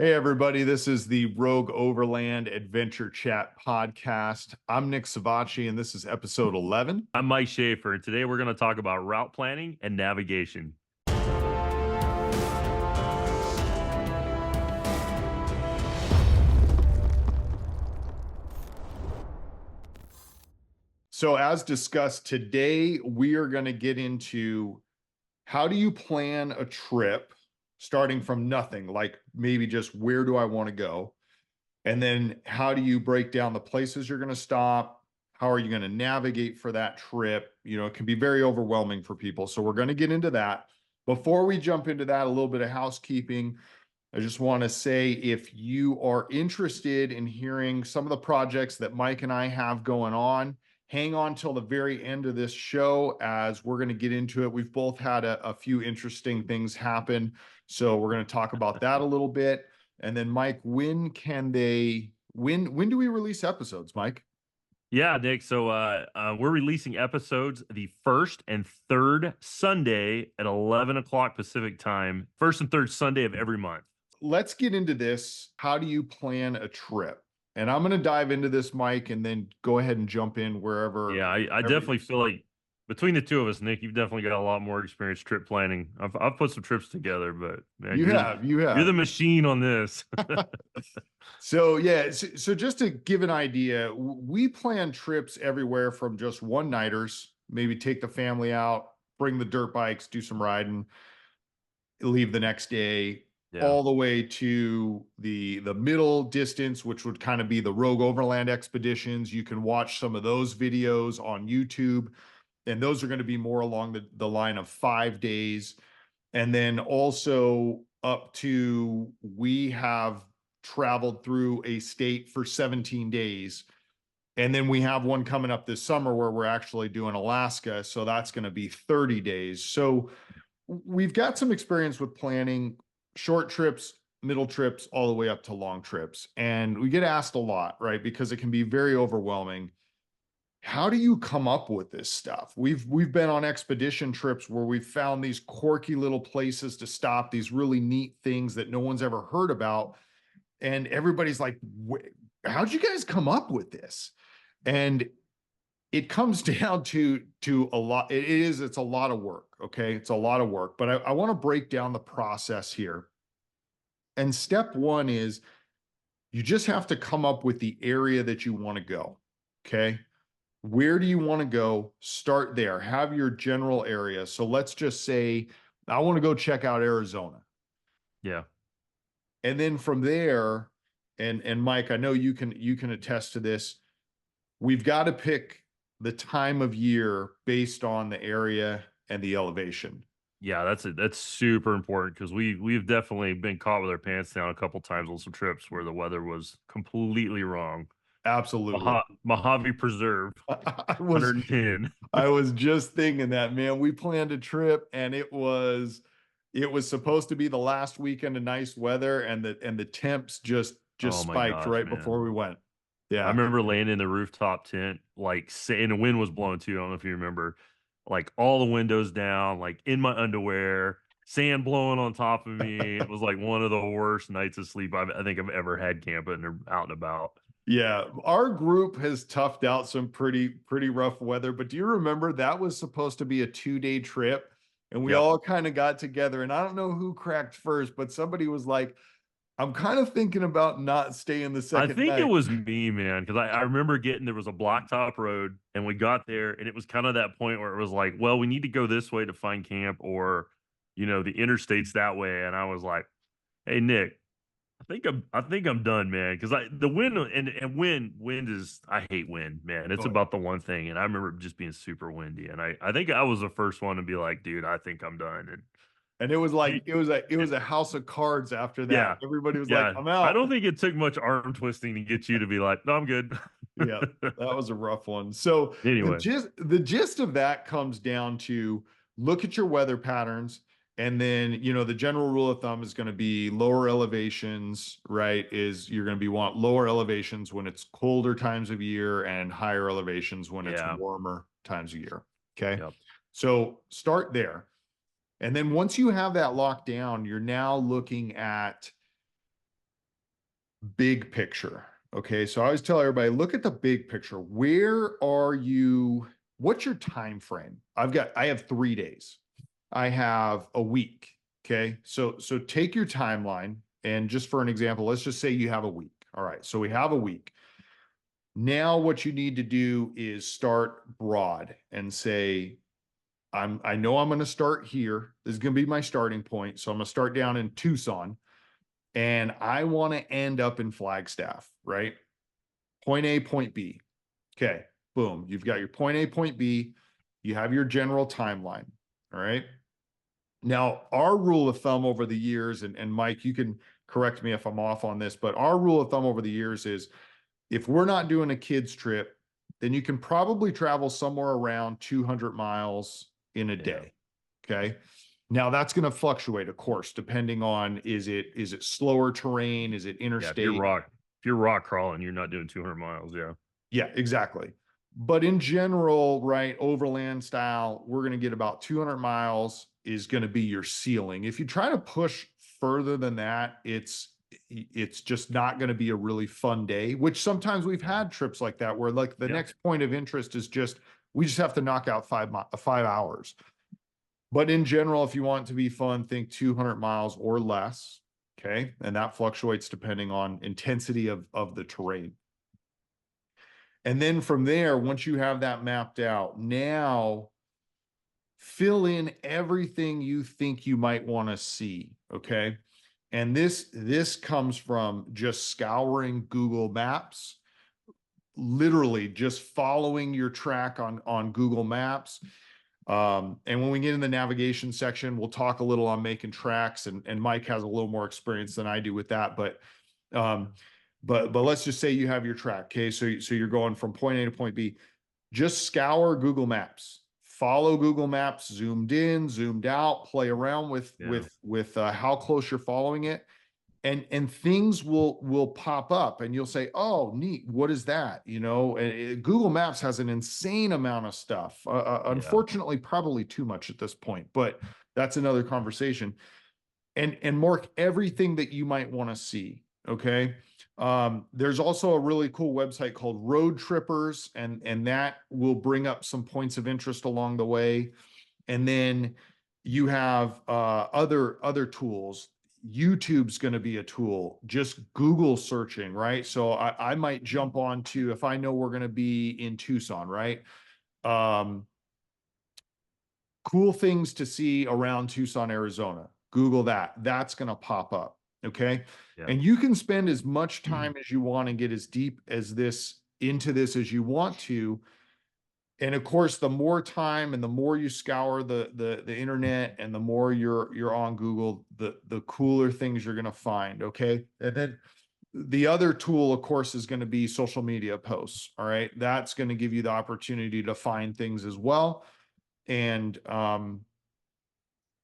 Hey, everybody, this is the Rogue Overland Adventure Chat podcast. I'm Nick Savacci, and this is episode 11. I'm Mike Schaefer, and today we're going to talk about route planning and navigation. So, as discussed today, we are going to get into how do you plan a trip starting from nothing, like maybe just where do I want to go? And then how do you break down the places you're going to stop? How are you going to navigate for that trip? It can be very overwhelming for people. So we're going to get into that. Before we jump into that, a little bit of housekeeping. I just want to say if you are interested in hearing some of the projects that Mike and I have going on, hang on till the very end of this show as we're going to get into it. We've both had a few interesting things happen. So we're going to talk about that a little bit. And then Mike, when do we release episodes, Mike? Yeah, Nick. So we're releasing episodes the first and third Sunday at 11 o'clock Pacific time, first and third Sunday of every month. Let's get into this. How do you plan a trip? And I'm going to dive into this, Mike, and then go ahead and jump in wherever. Yeah, I definitely feel like between the two of us, Nick, you've definitely got a lot more experience trip planning. I've put some trips together, but man, you have. You're the machine on this. So yeah, so just to give an idea, we plan trips everywhere from just one nighters, maybe take the family out, bring the dirt bikes, do some riding, leave the next day, Yeah. all the way to the middle distance, which would kind of be the Rogue Overland expeditions. You can watch some of those videos on YouTube, and those are going to be more along the line of 5 days. And then also up to we have traveled through a state for 17 days. And then we have one coming up this summer where we're actually doing Alaska. So that's going to be 30 days. So we've got some experience with planning short trips, middle trips, all the way up to long trips. And we get asked a lot, right? Because it can be very overwhelming. How do you come up with this stuff? We've been on expedition trips where we've found these quirky little places to stop, these really neat things that no one's ever heard about. And everybody's like, how'd you guys come up with this? And it comes down to a lot. It's a lot of work. Okay. It's a lot of work, but I want to break down the process here. And step one is you just have to come up with the area that you want to go. Okay. Where do you want to go? Start there. Have your general area. So let's just say I want to go check out Arizona. Yeah. And then from there, and Mike, I know you can attest to this. We've got to pick the time of year based on the area and the elevation. Yeah, that's super important because we've definitely been caught with our pants down a couple times on some trips where the weather was completely wrong. Absolutely. Mojave Preserve, I 110. was just thinking that, man. We planned a trip and it was supposed to be the last weekend of nice weather, and the temps just Oh my spiked gosh, right man. before we went. I Yeah. remember laying in the rooftop tent, like saying the wind was blowing too. I don't know if you remember, like all the windows down, like in my underwear, sand blowing on top of me. It was like one of the worst nights of sleep I think I've ever had camping or out and about. Yeah, our group has toughed out some pretty rough weather, but do you remember that was supposed to be a 2-day trip and we Yep. all kind of got together, and I don't know who cracked first, but somebody was like, I'm kind of thinking about not staying the I second think it night. was me, man, because I remember there was a blacktop road and we got there and it was kind of that point where it was like, well, we need to go this way to find camp or, the interstate's that way. And I was like, hey, Nick, I think I'm done, man. Because the wind and wind is I hate wind, man. It's Oh, about the one thing. And I remember just being super windy. And I think I was the first one to be like, dude, I think I'm done. and it was like And it was a house of cards after that. yeah, Everybody was like, yeah. I'm I out. don't think it took much arm twisting to get you to be like, no, I'm good. Yeah, that was a rough one. So Anyway, the gist of that comes down to look at your weather patterns, and then the general rule of thumb is going to be lower elevations, right? Is you're going to want lower elevations when it's colder times of year and higher elevations when it's yeah, warmer times of year. Okay. yep, So start there. And then once you have that locked down, you're now looking at big picture. Okay. So I always tell everybody, look at the big picture. Where are you? What's your time frame? I have 3 days. I have a week. Okay. So take your timeline, and just for an example, let's just say you have a week. All right. So we have a week. Now what you need to do is start broad and say, I know I'm going to start here. This is going to be my starting point. So I'm going to start down in Tucson, and I want to end up in Flagstaff, right? Point A, point B. Okay, boom. You've got your point A, point B. You have your general timeline. All right. Now, our rule of thumb over the years, and Mike, you can correct me if I'm off on this, but our rule of thumb over the years is if we're not doing a kids trip, then you can probably travel somewhere around 200 miles in a day. Okay. Now that's going to fluctuate, of course, depending on is it slower terrain? Is it Yeah, interstate? if you're rock crawling, you're not doing 200 miles. Yeah. Yeah, exactly. But in general, right, overland style, we're going to get about 200 miles is going to be your ceiling. If you try to push further than that, it's just not going to be a really fun day, which sometimes we've had trips like that where like the next point of interest is just we just have to knock out 5 hours. But in general, if you want it to be fun, think 200 miles or less. Okay. And that fluctuates depending on intensity of the terrain. And then from there, once you have that mapped out, now fill in everything you think you might want to see. Okay. And this comes from just scouring Google Maps, literally just following your track on Google Maps. And when we get in the navigation section, we'll talk a little on making tracks, and Mike has a little more experience than I do with that. But let's just say you have your track. Okay. So you're going from point A to point B. Just scour Google Maps, follow Google Maps, zoomed in, zoomed out, play around with how close you're following it. And things will pop up and you'll say, oh, neat. What is that? Google Maps has an insane amount of stuff. Unfortunately, probably too much at this point, but that's another conversation. And mark everything that you might want to see. Okay. There's also a really cool website called Road Trippers, and that will bring up some points of interest along the way. And then you have other tools. YouTube's going to be a tool. Just Google searching, right? So I might jump on to, if I know we're going to be in Tucson, right? Cool things to see around Tucson, Arizona. Google that. That's going to pop up. Okay. Yeah. And you can spend as much time as you want and get as deep as this into this as you want to. And of course, the more time and the more you scour the internet and the more you're on Google, the cooler things you're going to find. Okay. And then the other tool, of course, is going to be social media posts. All right. That's going to give you the opportunity to find things as well. And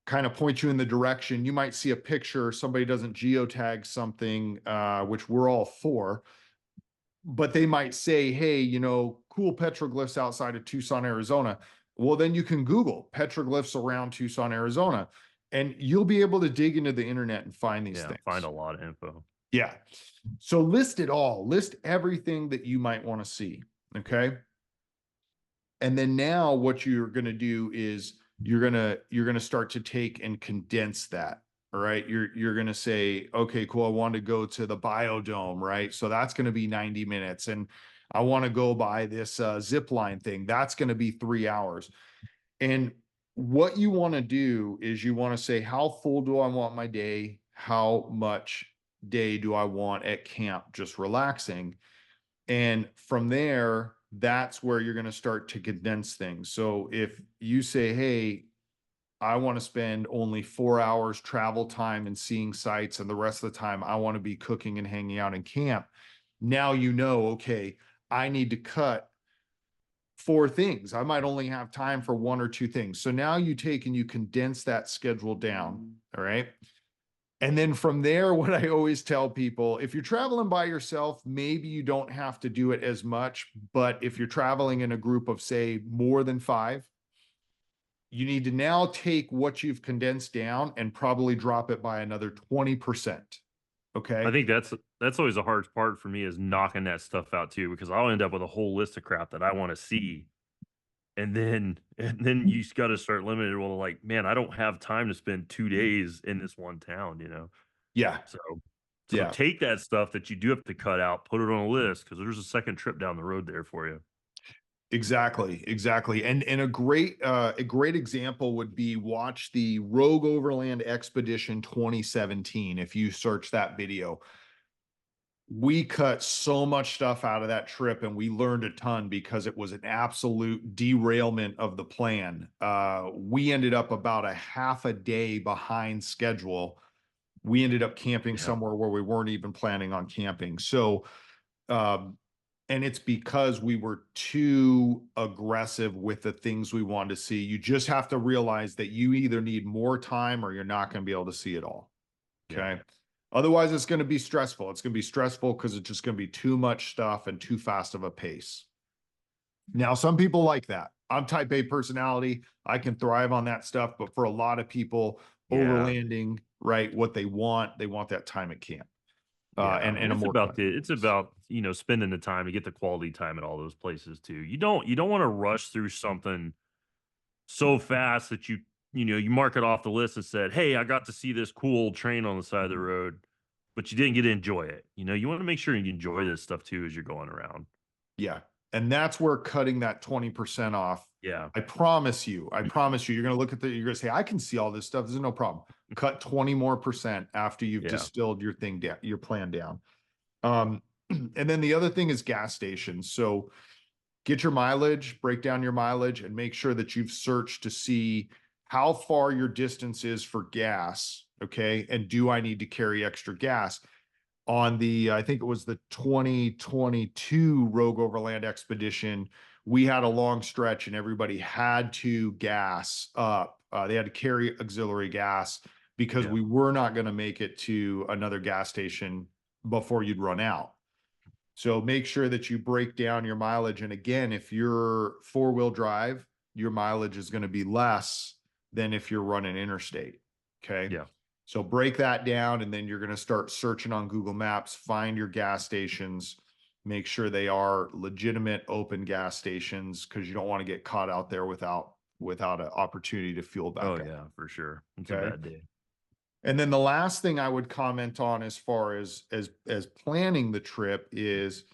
kind of point you in the direction. You might see a picture, somebody doesn't geotag something, which we're all for, but they might say, hey, cool petroglyphs outside of Tucson, Arizona. Well, then you can Google petroglyphs around Tucson, Arizona, and you'll be able to dig into the internet and find these things. Find a lot of info. Yeah. So list it all, list everything that you might want to see. Okay. And then now what you're going to do is you're going to start to take and condense that. All right. You're going to say, okay, cool. I want to go to the biodome. Right. So that's going to be 90 minutes. And I want to go by this zip line thing. That's going to be 3 hours. And what you want to do is you want to say, how full do I want my day? How much day do I want at camp just relaxing? And from there, that's where you're going to start to condense things. So if you say, hey, I want to spend only 4 hours travel time and seeing sites, and the rest of the time I want to be cooking and hanging out in camp. Now, okay, I need to cut 4 things. I might only have time for 1 or 2 things. So now you take and you condense that schedule down. All right. And then from there, what I always tell people, if you're traveling by yourself, maybe you don't have to do it as much. But if you're traveling in a group of, say, more than 5, you need to now take what you've condensed down and probably drop it by another 20%. I Okay. think that's always the hardest part for me is knocking that stuff out too, because I'll end up with a whole list of crap that I want to see. And then you just gotta start limited. Well, like, man, I don't have time to spend 2 days in this one town, you know? Yeah. So Yeah. take that stuff that you do have to cut out, put it on a list because there's a second trip down the road there for you. Exactly, exactly. And a great example would be watch the Rogue Overland Expedition 2017. If you search that video, we cut so much stuff out of that trip and we learned a ton because it was an absolute derailment of the plan. We ended up about a half a day behind schedule. We ended up camping Yeah. somewhere where we weren't even planning on camping. So, um, and it's because we were too aggressive with the things we wanted to see. You just have to realize that you either need more time or you're not going to be able to see it all. Yeah. Okay. Otherwise, it's going to be stressful. It's going to be stressful because it's just going to be too much stuff and too fast of a pace. Now, some people like that. I'm type A personality. I can thrive on that stuff. But for a lot of people, Yeah. overlanding, right? What they want that time at camp, Yeah. And and a more comfortable it's pace. about, spending the time to get the quality time at all those places too. You don't wanna rush through something so fast that you mark it off the list and said, "Hey, I got to see this cool train on the side of the road," but you didn't get to enjoy it. You wanna make sure you enjoy this stuff too as you're going around. Yeah. And that's where cutting that 20% off. Yeah. I promise you, you're going to look at you're going to say, I can see all this stuff. There's no problem. Cut 20 more percent after you've Yeah. distilled your thing down, your plan down. Um, and then the other thing is gas stations. So get your mileage, break down your mileage, and make sure that you've searched to see how far your distance is for gas. Okay. And do I need to carry extra gas? On the, I think it was the 2022 Rogue Overland Expedition, we had a long stretch and everybody had to gas up. They had to carry auxiliary gas because Yeah. we were not going to make it to another gas station before you'd run out. So make sure that you break down your mileage. And again, if you're four-wheel drive, your mileage is going to be less than if you're running interstate. Okay. Yeah. So break that down, and then you're going to start searching on Google Maps, find your gas stations, make sure they are legitimate open gas stations because you don't want to get caught out there without an opportunity to fuel Oh, back up. yeah, for sure. It's a Okay. bad day. And then the last thing I would comment on as far as planning the trip is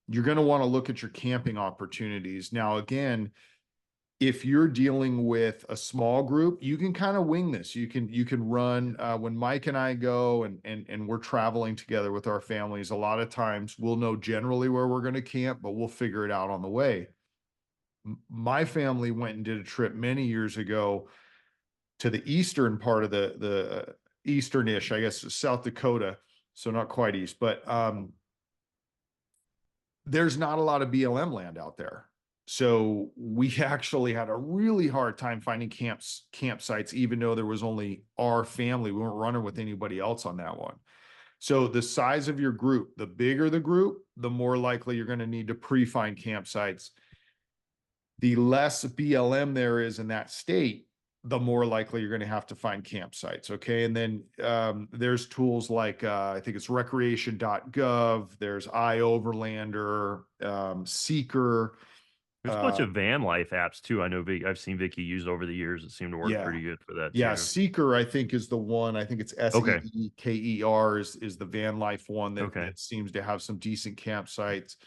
you're going to want to look at your camping opportunities. Now, again, if you're dealing with a small group, you can kind of wing this. You can run when Mike and I go and we're traveling together with our families, a lot of times we'll know generally where we're going to camp, but we'll figure it out on the way. My family went and did a trip many years ago to the eastern part of the easternish, I guess, South Dakota. So not quite east, but there's not a lot of BLM land out there. So we actually had a really hard time finding campsites, even though there was only our family. We weren't running with anybody else on that one. So the size of your group, the bigger the group, the more likely you're going to need to pre-find campsites. The less BLM there is in that state, the more likely you're going to have to find campsites. Okay. And then there's tools like I think it's recreation.gov, there's iOverlander, Seeker. There's a bunch Uh, of van life apps too. I know I've seen Vicky use over the years that seem to work yeah. pretty good for that Yeah. too. Seeker, I think, is the one. I think it's Okay. SEEKER is the van life one Okay. that seems to have some decent campsites.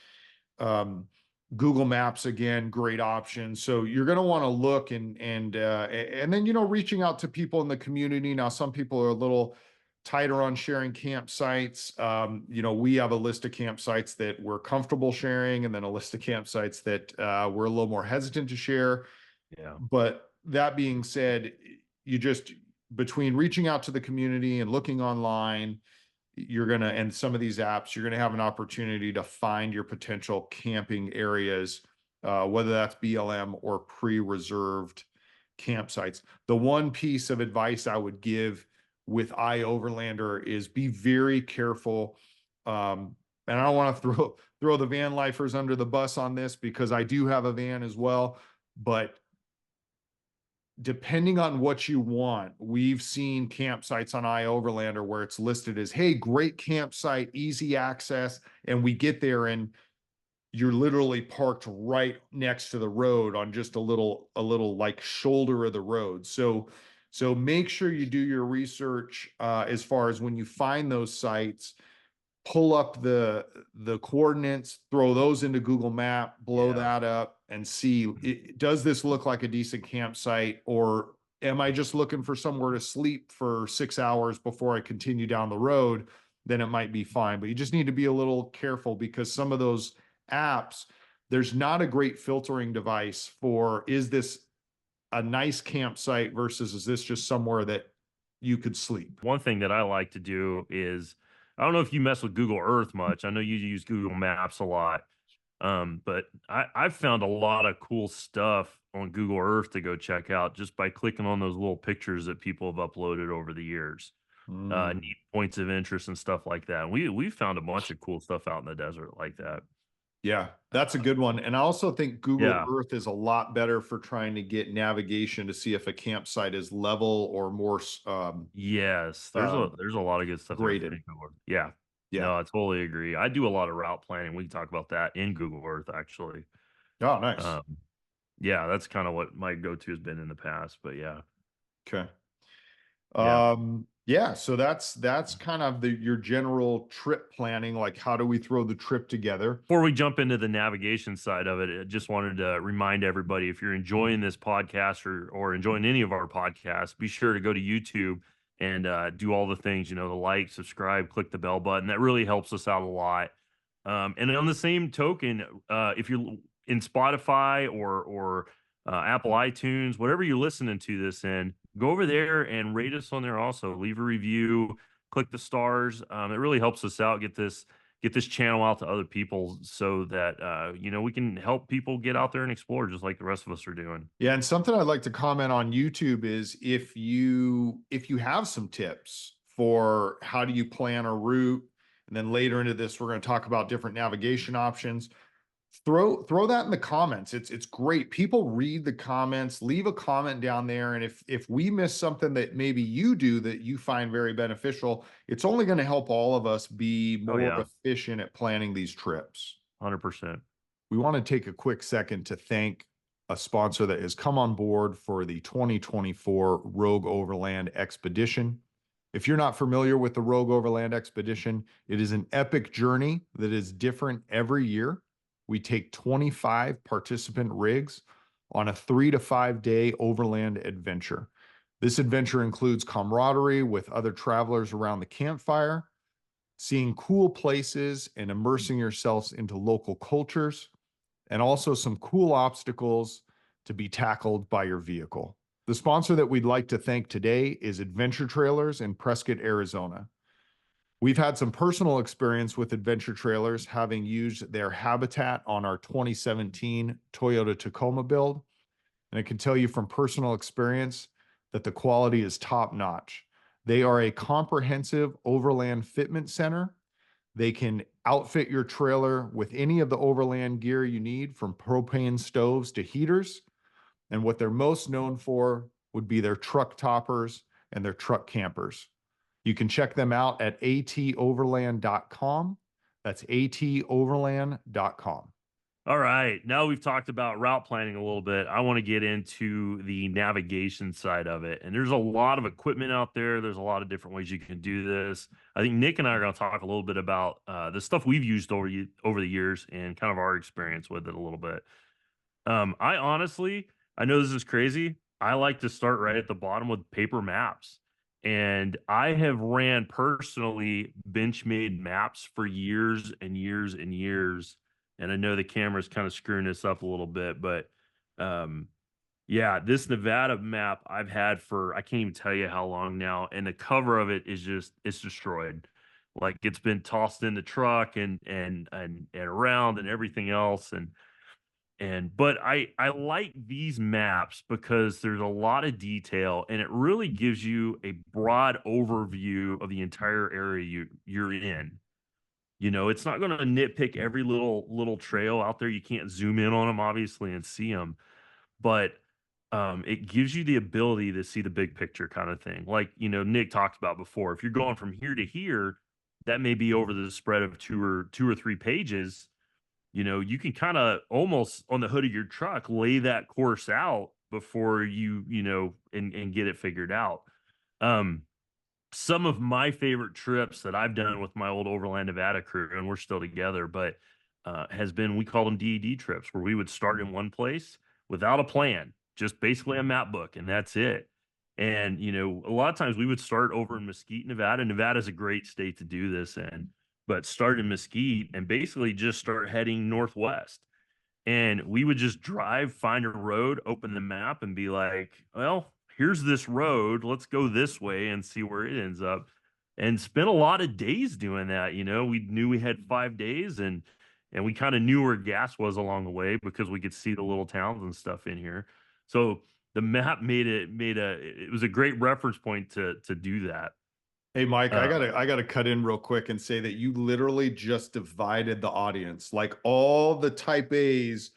Um, Google Maps again, great option. So you're going to want to look and then reaching out to people in the community. Now, some people are a little tighter on sharing campsites. We have a list of campsites that we're comfortable sharing, and then a list of campsites that we're a little more hesitant to share. Yeah. But that being said, you just between reaching out to the community and looking online, and some of these apps, you're gonna have an opportunity to find your potential camping areas, whether that's BLM or pre-reserved campsites. The one piece of advice I would give with iOverlander is be very careful. And I don't want to throw the van lifers under the bus on this because I do have a van as well, but depending on what you want, we've seen campsites on iOverlander where it's listed as, hey, great campsite, easy access. And we get there and you're literally parked right next to the road on just a little like shoulder of the road. So make sure you do your research as far as when you find those sites, pull up the coordinates, throw those into Google Map, blow Yeah. that up, and see does this look like a decent campsite, or am I just looking for somewhere to sleep for 6 hours before I continue down the road? Then it might be fine. But you just need to be a little careful because some of those apps, there's not a great filtering device for is this a nice campsite versus is this just somewhere that you could sleep? One thing that I like to do is I don't know if you mess with Google Earth much. I know you use Google Maps a lot. But I've found a lot of cool stuff on Google Earth to go check out just by clicking on those little pictures that people have uploaded over the years. Mm. Neat points of interest and stuff like that. And we found a bunch of cool stuff out in the desert like that. Yeah, that's a good one. And I also think Google Yeah. Earth is a lot better for trying to get navigation to see if a campsite is level or more Yes. um, There's a lot of good stuff there for graded. Google Earth. Yeah. Yeah. No, I totally agree. I do a lot of route planning. We can talk about that in Google Earth actually. Oh, nice. Um, yeah, that's kind of what my go-to has been in the past. But yeah. Okay. Yeah. Yeah, so that's kind of your general trip planning, like how do we throw the trip together? Before we jump into the navigation side of it, I just wanted to remind everybody if you're enjoying this podcast or enjoying any of our podcasts, be sure to go to YouTube and do all the things, the like, subscribe, click the bell button. That really helps us out a lot. And on the same token, if you're in Spotify or Apple iTunes, whatever you're listening to this in, go over there and rate us on there also. Leave a review, click the stars. It really helps us out, get this channel out to other people so that we can help people get out there and explore just like the rest of us are doing. Yeah, and something I'd like to comment on YouTube is if you have some tips for how do you plan a route, and then later into this we're going to talk about different navigation options. Throw that in the comments. It's great. People read the comments, leave a comment down there, and if we miss something that maybe you do that you find very beneficial, it's only going to help all of us be Oh more yeah, efficient at planning these trips. 100%. We want to take a quick second to thank a sponsor that has come on board for the 2024 Rogue Overland Expedition. If you're not familiar with the Rogue Overland Expedition, it is an epic journey that is different every year. We take 25 participant rigs on a 3 to 5 day overland adventure. This adventure includes camaraderie with other travelers around the campfire, seeing cool places and immersing yourselves into local cultures, and also some cool obstacles to be tackled by your vehicle. The sponsor that we'd like to thank today is Adventure Trailers in Prescott, Arizona. We've had some personal experience with Adventure Trailers, having used their habitat on our 2017 Toyota Tacoma build. And I can tell you from personal experience that the quality is top notch. They are a comprehensive overland fitment center. They can outfit your trailer with any of the overland gear you need, from propane stoves to heaters. And what they're most known for would be their truck toppers and their truck campers. You can check them out at atoverland.com. That's atoverland.com. All right. Now we've talked about route planning a little bit. I want to get into the navigation side of it. And there's a lot of equipment out there. There's a lot of different ways you can do this. I think Nick and I are going to talk a little bit about the stuff we've used over the years and kind of our experience with it a little bit. I honestly, I know this is crazy. I like to start right at the bottom with paper maps. And I have ran personally bench made maps for years and years and years. And I know the camera's kind of screwing this up a little bit, but um, yeah, this Nevada map I've had for I can't even tell you how long now. And the cover of it is it's destroyed. Like it's been tossed in the truck and around and everything else. But I like these maps because there's a lot of detail and it really gives you a broad overview of the entire area you're in. It's not going to nitpick every little trail out there. You can't zoom in on them obviously and see them, but it gives you the ability to see the big picture kind of thing. Like, Nick talked about before, if you're going from here to here, that may be over the spread of two or three pages. You can kind of almost on the hood of your truck lay that course out before and get it figured out. Um, some of my favorite trips that I've done with my old Overland Nevada crew, and we're still together, but has been, we call them DED trips, where we would start in one place without a plan, just basically a map book, and that's it. And a lot of times we would start over in Mesquite, Nevada. Nevada's a great state to do this in, but start in Mesquite and basically just start heading northwest. And we would just drive, find a road, open the map, and be like, well, here's this road. Let's go this way and see where it ends up. And spent a lot of days doing that. We knew we had 5 days, and we kind of knew where gas was along the way because we could see the little towns and stuff in here. So the map it was a great reference point to do that. Hey, Mike, I Uh, gotta cut in real quick and say that you literally just divided the audience. Like all the type A's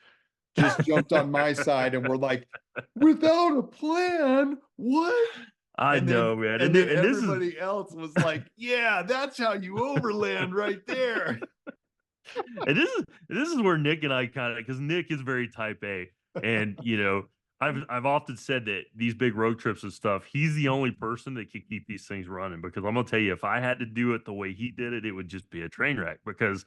just jumped on my side and were like, without a plan, what? I know, man. And And, then and this is everybody else was like, yeah, that's how you overland right there. and this is where Nick and I kind of, because Nick is very type A, and I've often said that these big road trips and stuff, he's the only person that can keep these things running. Because I'm gonna tell you, if I had to do it the way he did it, it would just be a train wreck. Because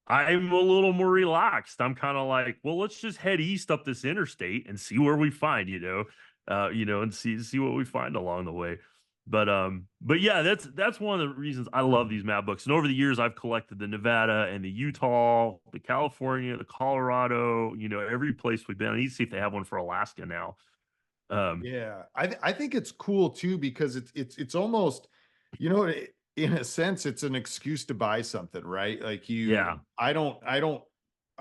I'm a little more relaxed. I'm kind of like, well, let's just head east up this interstate and see where we find, and see what we find along the way. But yeah, that's one of the reasons I love these map books. And over the years, I've collected the Nevada and the Utah, the California, the Colorado, every place we've been. I need to see if they have one for Alaska now. Um, Yeah, I think it's cool too because it's almost, in a sense, it's an excuse to buy something, right? Like yeah, I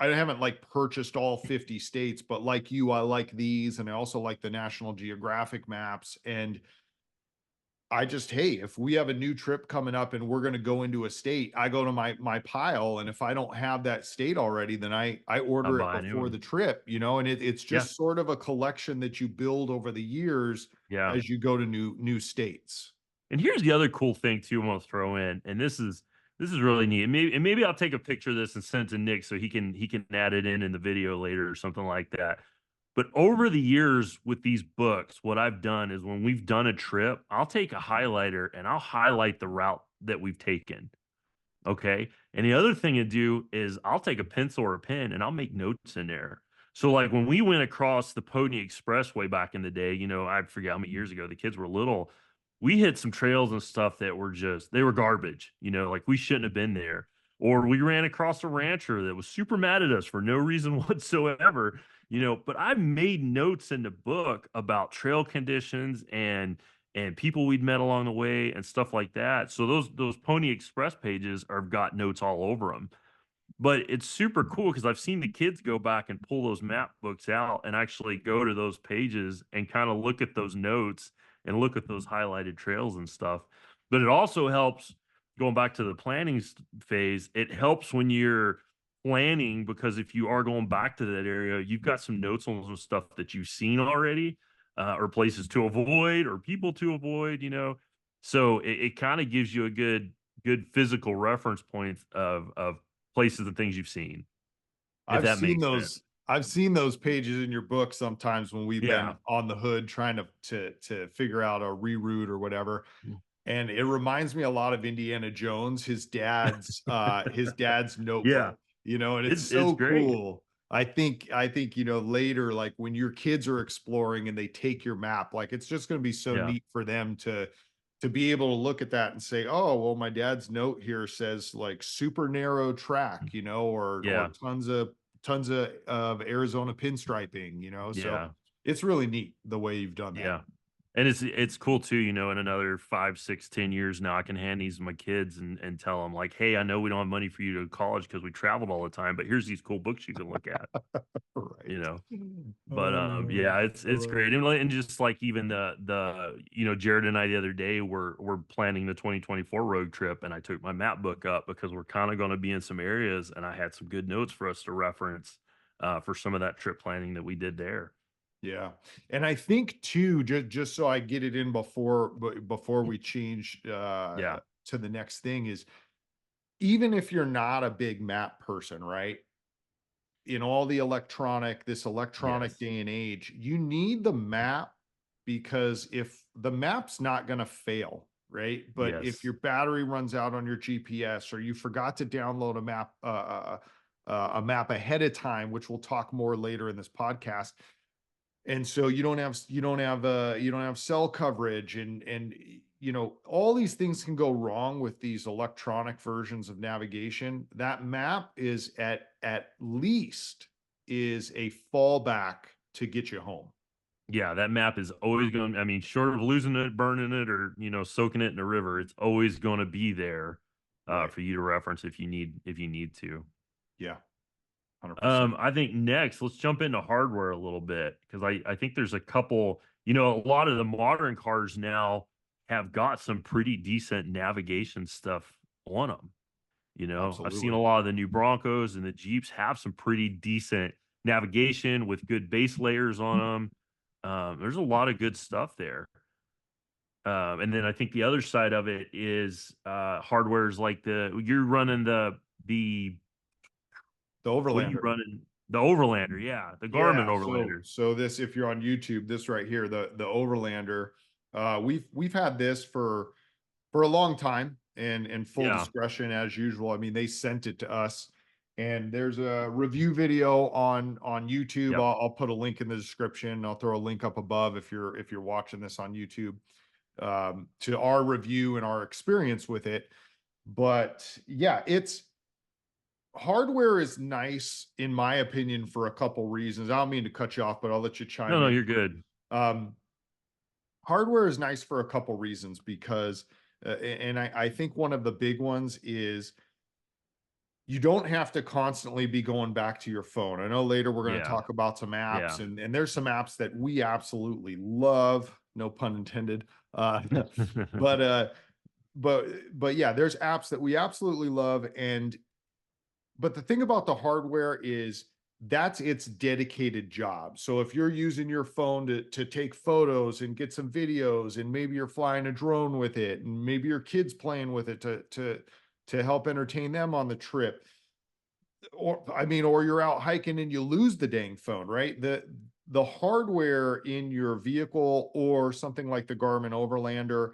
haven't like purchased all 50 states, but like you, I like these, and I also like the National Geographic maps. And I just, hey, if we have a new trip coming up and we're going to go into a state, I go to my pile, and if I don't have that state already, then I I'll order it buy a new before the one. trip, and it's Yeah, just sort of a collection that you build over the years yeah. as you go to new states. And here's the other cool thing too, I'm gonna throw in, and this is really neat. And maybe I'll take a picture of this and send it to Nick so he can add it in the video later or something like that. But over the years with these books, what I've done is when we've done a trip, I'll take a highlighter and I'll highlight the route that we've taken. Okay. And the other thing to do is I'll take a pencil or a pen and I'll make notes in there. So, like when we went across the Pony Expressway back in the day, I forget how many years ago, the kids were little. We hit some trails and stuff that were they were garbage, like we shouldn't have been there. Or we ran across a rancher that was super mad at us for no reason whatsoever, but I made notes in the book about trail conditions and people we'd met along the way and stuff like that. So those Pony Express pages are got notes all over them. But it's super cool because I've seen the kids go back and pull those map books out and actually go to those pages and kind of look at those notes and look at those highlighted trails and stuff. But it also helps going back to the planning phase. It helps when you're planning because if you are going back to that area, you've got some notes on some stuff that you've seen already, or places to avoid or people to avoid. So it kind of gives you a good physical reference point of places and things you've seen, if I've that seen makes sense. those I've seen those pages in your book sometimes when we've been Yeah. on the hood trying to figure out a reroute or whatever. Mm. And it reminds me a lot of Indiana Jones, his dad's Yeah. notebook, and it's It's so great. cool. I think, later, like when your kids are exploring and they take your map, like it's just going to be so Yeah. neat for them to be able to look at that and say, oh, well, my dad's note here says like super narrow track, or Yeah. tons of Arizona pinstriping, so Yeah. it's really neat the way you've done that. Yeah. And it's cool too, in another 5, 6, 10 years now, I can hand these to my kids and tell them like, hey, I know we don't have money for you to go to college because we traveled all the time, but here's these cool books you can look at, you Right. know. But Oh, yeah, it's right. great. And just like even the Jared and I the other day we're planning the 2024 road trip, and I took my map book up because we're kind of going to be in some areas, and I had some good notes for us to reference for some of that trip planning that we did there. Yeah. And I think too, just so I get it in before we change Yeah. to the next thing is, even if you're not a big map person, right? In all this electronic Yes. day and age, you need the map, because if the map's not going to fail, right? But if Yes. your battery runs out on your GPS, or you forgot to download a map ahead of time, which we'll talk more later in this podcast, and so you don't have cell coverage, all these things can go wrong with these electronic versions of navigation. That map is at least is a fallback to get you home. Yeah, that map is always going, I mean, short of losing it, burning it, or soaking it in a river, it's always going to be there Right. for you to reference if you need to. Yeah. 100%. I think next, let's jump into hardware a little bit because I think there's a couple, a lot of the modern cars now have got some pretty decent navigation stuff on them. I've seen Absolutely. a lot of the new Broncos and the Jeeps have some pretty decent navigation with good base layers on them. There's a lot of good stuff there. And then I think the other side of it is hardware is like you're running the The what are you Overlander. running? The Overlander, yeah, the Garmin Yeah, so Overlander. this, if you're on YouTube, this right here, the Overlander, we've had this for a long time, and full Yeah, discretion as usual. I mean, they sent it to us, and there's a review video on YouTube. yep. I'll put a link in the description. I'll throw a link up above if you're watching this on YouTube, to our review and our experience with it. But yeah, it's hardware is nice in my opinion for a couple reasons. I don't mean to cut you off, but I'll let you No, chime no, in. you're good. Um, Hardware is nice for a couple reasons, because and I think one of the big ones is you don't have to constantly be going back to your phone. I know later we're going to Yeah, talk about some apps, yeah. and there's some apps that we absolutely love, no pun intended. But but yeah, there's apps that we absolutely love, and but the thing about the hardware is that's its dedicated job. So if you're using your phone to take photos and get some videos, and maybe you're flying a drone with it, and maybe your kids playing with it to help entertain them on the trip, or I mean, or you're out hiking and you lose the dang phone, right? The hardware in your vehicle, or something like the Garmin Overlander,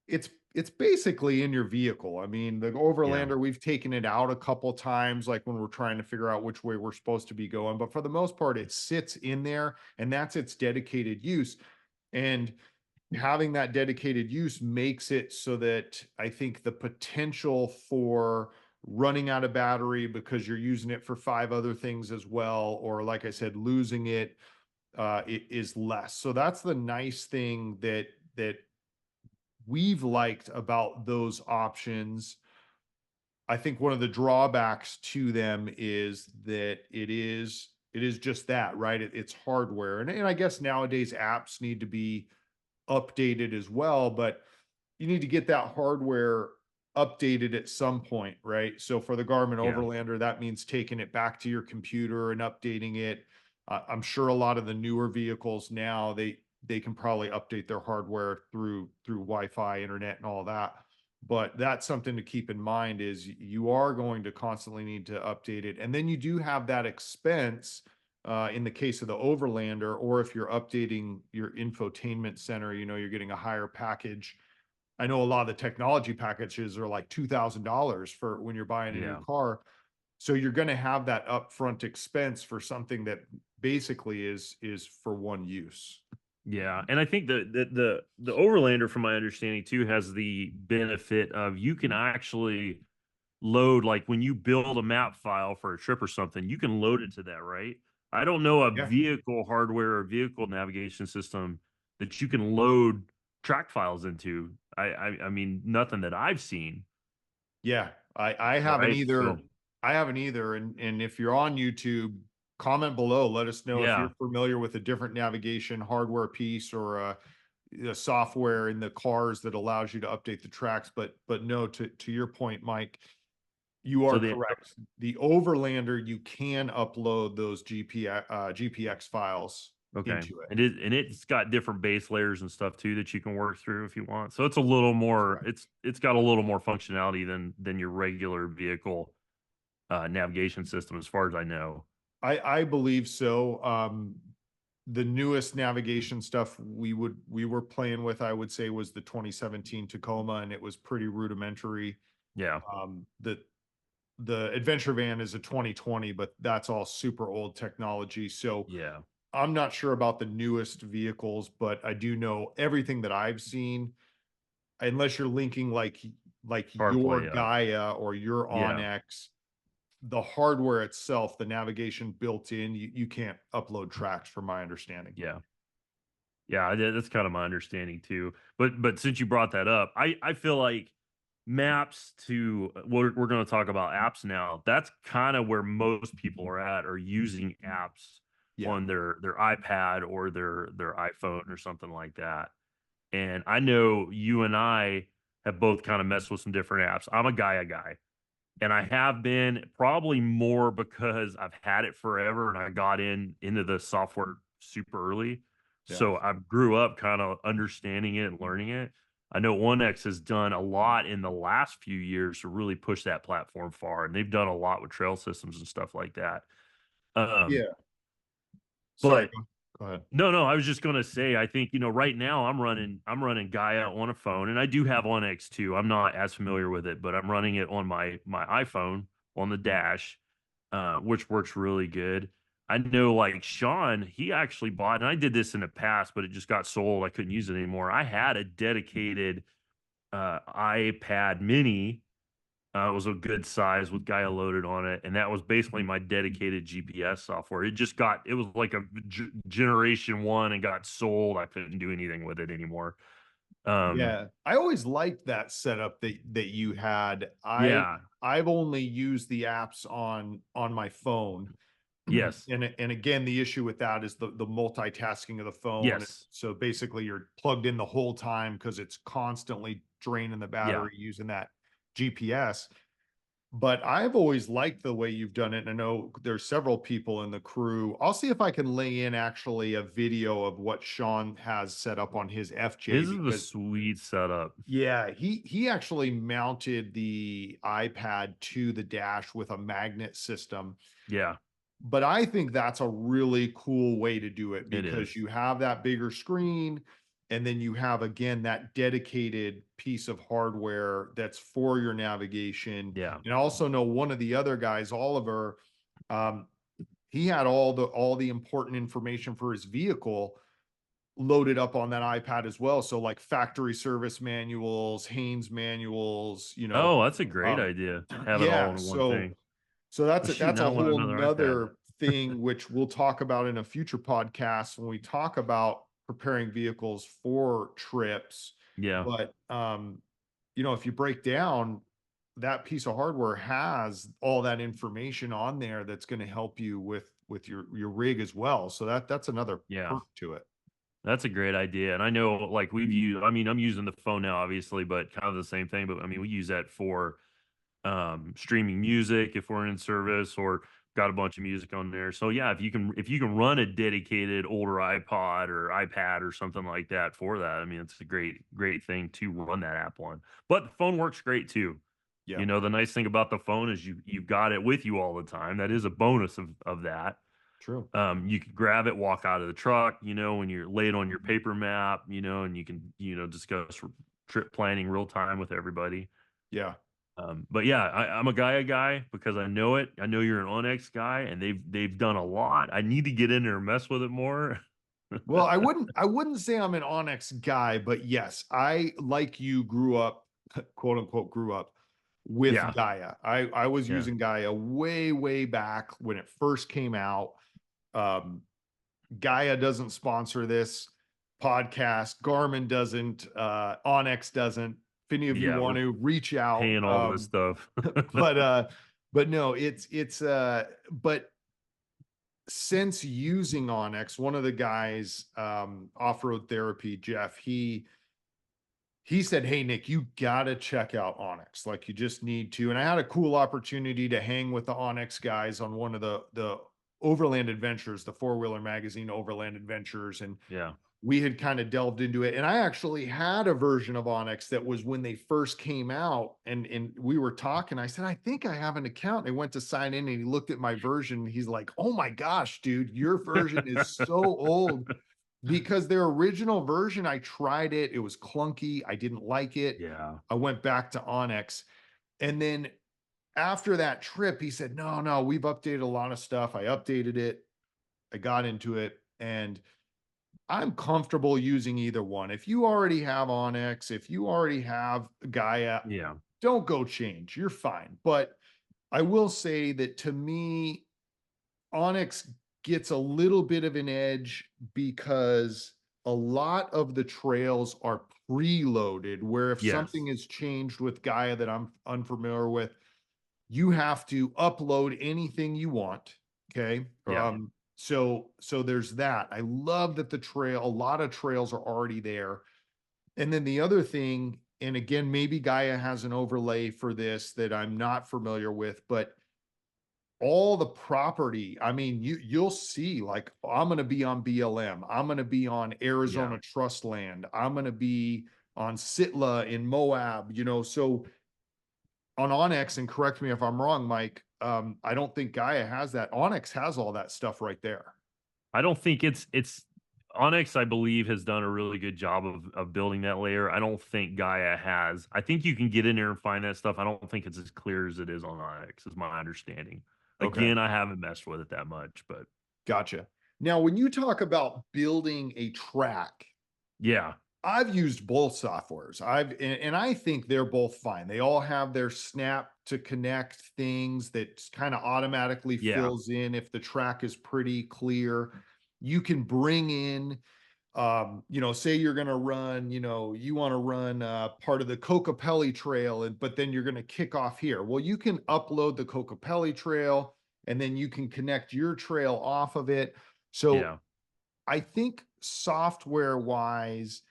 it's basically in your vehicle. I mean, the Yeah, Overlander, we've taken it out a couple times, like when we're trying to figure out which way we're supposed to be going. But for the most part, it sits in there, and that's its dedicated use. And having that dedicated use makes it so that I think the potential for running out of battery because you're using it for five other things as well, or like I said, losing it is less. So that's the nice thing that we've liked about those options. I think one of the drawbacks to them is that it is just that, right? It's hardware. And I guess nowadays apps need to be updated as well, but you need to get that hardware updated at some point, right? So for the Garmin yeah, Overlander, that means taking it back to your computer and updating it. I'm sure a lot of the newer vehicles now, they can probably update their hardware through Wi-Fi, internet, and all that. But that's something to keep in mind, is you are going to constantly need to update it. And then you do have that expense in the case of the Overlander, or if you're updating your infotainment center, you're getting a higher package. I know a lot of the technology packages are like $2,000 for when you're buying a new yeah. car. So you're going to have that upfront expense for something that basically is for one use. Yeah, and I think the Overlander, from my understanding too, has the benefit of you can actually load, like when you build a map file for a trip or something, you can load it to that, right? I don't know a Yeah. vehicle hardware or vehicle navigation system that you can load track files into. I mean, nothing that I've seen, Yeah. I haven't right? either. So I haven't either. And if you're on YouTube, comment below. Let us know if yeah, you're familiar with a different navigation hardware piece, or a software in the cars that allows you to update the tracks. But no, to your point, Mike, you so are the correct. The Overlander, you can upload those GPX files. Okay. into it. And it's got different base layers and stuff too that you can work through if you want. So it's a little more Correct. it's got a little more functionality than your regular vehicle navigation system as far as I know. I believe so. The newest navigation stuff we were playing with, I would say, was the 2017 Tacoma, and it was pretty rudimentary. Yeah. The adventure van is a 2020, but that's all super old technology. So Yeah. I'm not sure about the newest vehicles, but I do know everything that I've seen, unless you're linking like your CarPlay, Gaia or your yeah. Onyx, the hardware itself, the navigation built in, you can't upload tracks from my understanding. Yeah. Yeah, that's kind of my understanding too. But since you brought that up, I feel like maps to we're going to talk about apps now. That's kind of where most people are at, or using apps Yeah. on their iPad or their iPhone or something like that. And I know you and I have both kind of messed with some different apps. I'm a Gaia guy. And I have been probably more because I've had it forever and I got into the software super early. Yeah. So I grew up kind of understanding it and learning it. I know OneX has done a lot in the last few years to really push that platform far, and they've done a lot with trail systems and stuff like that. Um, Yeah. Sorry. but Go ahead. no, no, I was just gonna say, I think, right now I'm running Gaia on a phone, and I do have OneX too. I'm not as familiar with it, but I'm running it on my iPhone on the dash, which works really good. I know like Sean, he actually bought, and I did this in the past, but it just got sold. I couldn't use it anymore. I had a dedicated iPad mini. It was a good size with Gaia loaded on it, and that was basically my dedicated GPS software. It was like a generation one and got sold. I couldn't do anything with it anymore. Um, Yeah. I always liked that setup that you had. yeah, I've only used the apps on my phone. yes, And again, the issue with that is the multitasking of the phone. yes, So basically you're plugged in the whole time because it's constantly draining the yeah. battery using that GPS. But I've always liked the way you've done it. And I know there's several people in the crew. I'll see if I can lay in actually a video of what Sean has set up on his FJ, His is a because sweet setup. yeah, he actually mounted the iPad to the dash with a magnet system. Yeah, But I think that's a really cool way to do it, it because is. you have that bigger screen, and then you have, again, that dedicated piece of hardware that's for your navigation. Yeah, And I also know one of the other guys, Oliver, um, he had all the important information for his vehicle loaded up on that iPad as well. So like factory service manuals, Haynes manuals, oh, that's a great um, idea. Have it all yeah. in one So thing. that's Well, a, shoot, that's now a I want whole another iPad. nother thing, which we'll talk about in a future podcast when we talk about preparing vehicles for trips. Yeah, But if you break down, that piece of hardware has all that information on there that's going to help you with your rig as well. So that's another yeah. perk to it. That's a great idea. And I know like I mean, I'm using the phone now, obviously, but kind of the same thing. But I mean, we use that for streaming music if we're in service or got a bunch of music on there. So yeah, if you can run a dedicated older iPod or iPad or something like that for that, I mean, it's a great thing to run that app on. But the phone works great too. Yeah, The nice thing about the phone is you've got it with you all the time. That is a bonus of that. true. You can grab it, walk out of the truck, when you're late on your paper map, and you can, discuss trip planning real time with everybody. Yeah. But yeah, I'm a Gaia guy because I know it. I know you're an Onyx guy, and they've done a lot. I need to get in there and mess with it more. Well, I wouldn't say I'm an Onyx guy, but yes, I, like you, grew up, quote unquote, grew up with Yeah, Gaia. I was yeah, using Gaia way back when it first came out. Um, Gaia doesn't sponsor this podcast. Garmin doesn't. Onyx doesn't. If any of you yeah. want We're to reach out, paying all this stuff. but no, but since using Onyx, one of the guys, Off-Road Therapy, Jeff, he said, "Hey Nick, you gotta check out Onyx. Like, you just need to." And I had a cool opportunity to hang with the Onyx guys on one of the Overland Adventures, the four-wheeler magazine, Overland Adventures, and Yeah. we had kind of delved into it. And I actually had a version of Onyx that was when they first came out, and we were talking. I said, I think I have an account. And I went to sign in, and he looked at my version. And he's like, oh my gosh, dude, your version is so old. Because their original version, I tried it. It was clunky. I didn't like it. Yeah. I went back to Onyx. And then after that trip, he said, no, no, we've updated a lot of stuff. I updated it. I got into it. And I'm comfortable using either one. If you already have Onyx, if you already have Gaia, Yeah. don't go change. You're fine. But I will say that to me, Onyx gets a little bit of an edge because a lot of the trails are preloaded, where if Yes. something is changed with Gaia that I'm unfamiliar with, you have to upload anything you want. Okay. Yeah. So there's that. I love that a lot of trails are already there. And then the other thing, and again, maybe Gaia has an overlay for this that I'm not familiar with, but all the property, I mean, you'll see, like, I'm going to be on BLM, I'm going to be on Yeah. Arizona Trust Land, I'm going to be on Sitla in Moab, so on Onyx, and correct me if I'm wrong, Mike, I don't think Gaia has that. Onyx has all that stuff right there. I don't think it's Onyx, I believe, has done a really good job of building that layer. I don't think Gaia has. I think you can get in there and find that stuff. I don't think it's as clear as it is on Onyx, is my understanding. Okay, Again, I haven't messed with it that much, but gotcha. Now, when you talk about building a track, yeah, I've used both softwares. And I think they're both fine. They all have their snap to connect things that kind of automatically yeah, fills in if the track is pretty clear. You can bring in say you're going to run, you want to run part of the Cocopelli trail, but then you're going to kick off here. Well, you can upload the Cocopelli trail and then you can connect your trail off of it. So yeah, I think software wise,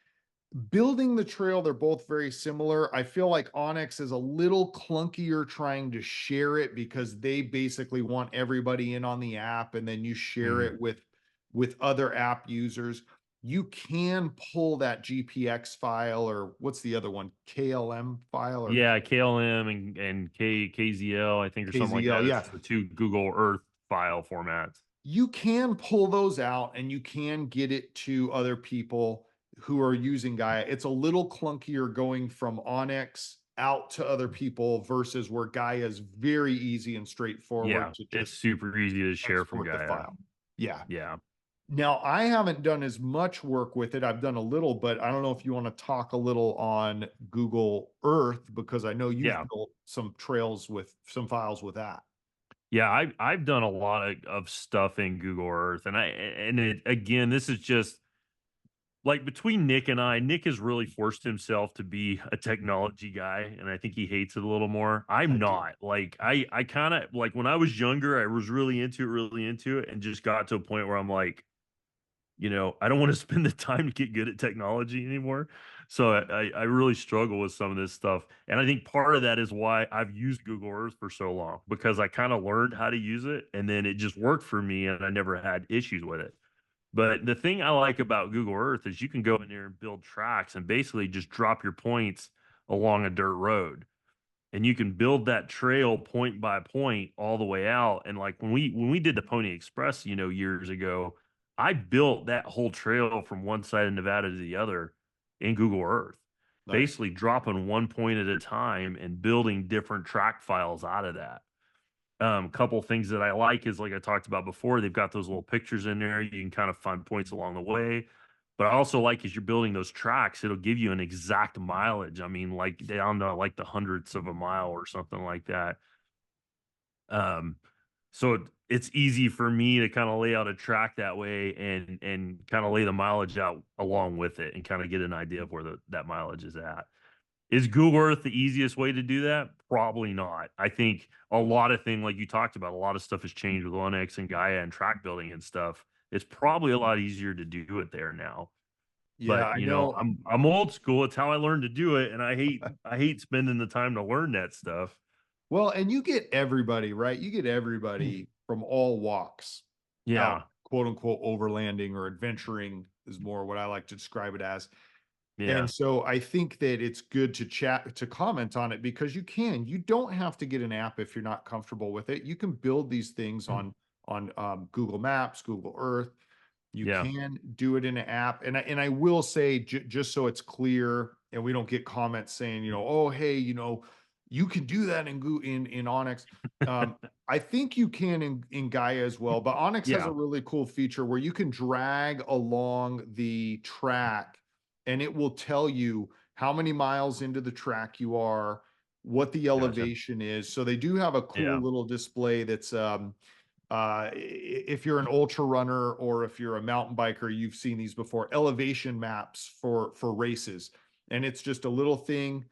building the trail, they're both very similar. I feel like Onyx is a little clunkier trying to share it because they basically want everybody in on the app and then you share mm, it with other app users. You can pull that GPX file, or what's the other one? KLM file or yeah. KLM and KZL, I think, or something like KZL. that. Yeah. It's the two Google Earth file formats. You can pull those out and you can get it to other people who are using Gaia. It's a little clunkier going from Onyx out to other people versus where Gaia is very easy and straightforward Yeah, to it's just super easy to share from export the Gaia. file. Yeah. Yeah. Now, I haven't done as much work with it. I've done a little, but I don't know if you want to talk a little on Google Earth because I know you've Yeah. built some trails with some files with that. Yeah, I've done a lot of stuff in Google Earth, and again, this is just like between Nick and I. Nick has really forced himself to be a technology guy, and I think he hates it a little more. I'm I do. not. Like I kind of like when I was younger, I was really into it, and just got to a point where I'm like, I don't want to spend the time to get good at technology anymore. So I really struggle with some of this stuff. And I think part of that is why I've used Google Earth for so long, because I kind of learned how to use it and then it just worked for me and I never had issues with it. But the thing I like about Google Earth is you can go in there and build tracks and basically just drop your points along a dirt road, and you can build that trail point by point all the way out. And like when we did the Pony Express, years ago, I built that whole trail from one side of Nevada to the other in Google Earth, Nice. basically dropping one point at a time and building different track files out of that. Couple things that I like is, like I talked about before, they've got those little pictures in there. You can kind of find points along the way. But I also like, as you're building those tracks, it'll give you an exact mileage. I mean, like down to like the hundredths of a mile or something like that. Um, so it's easy for me to kind of lay out a track that way and kind of lay the mileage out along with it and kind of get an idea of where that mileage is at. Is Google Earth the easiest way to do that? Probably not. I think a lot of things, like you talked about, a lot of stuff has changed with Linux and Gaia and track building and stuff. It's probably a lot easier to do it there now. Yeah, But I know. I'm old school. It's how I learned to do it, and I hate spending the time to learn that stuff. Well, and you get everybody, right? You get everybody from all walks. out, Yeah. quote unquote, overlanding or adventuring is more what I like to describe it as. And Yeah. so I think that it's good to comment on it because you don't have to get an app if you're not comfortable with it. You can build these things on Google Maps, Google Earth. You Yeah. can do it in an app. And I will say, just so it's clear and we don't get comments saying, oh, hey, you can do that in Onyx. Um, I think you can in Gaia as well, but Onyx has a Yeah. really cool feature where you can drag along the track and it will tell you how many miles into the track you are, what the Gotcha. elevation is. So they do have a cool Yeah. little display that's if you're an ultra runner or if you're a mountain biker, you've seen these before, elevation maps for races. And it's just a little thing,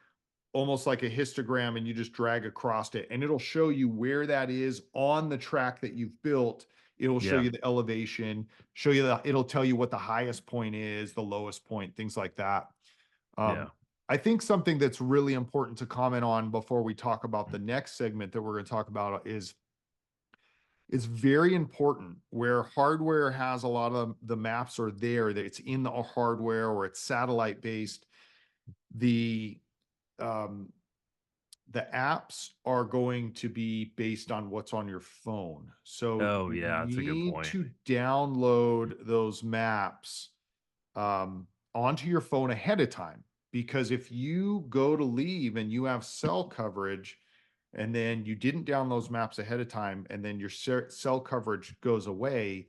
almost like a histogram, and you just drag across it and it'll show you where that is on the track that you've built. It'll show Yeah. you the elevation, it'll tell you what the highest point is, the lowest point, things like that. Yeah. I think something that's really important to comment on before we talk about the next segment that we're going to talk about is it's very important where hardware has a lot of the maps are there, that it's in the hardware or it's satellite based. The um, the apps are going to be based on what's on your phone. So Oh, you yeah. That's a good need point. to download those maps onto your phone ahead of time. Because if you go to leave and you have cell coverage and then you didn't download those maps ahead of time and then your cell coverage goes away,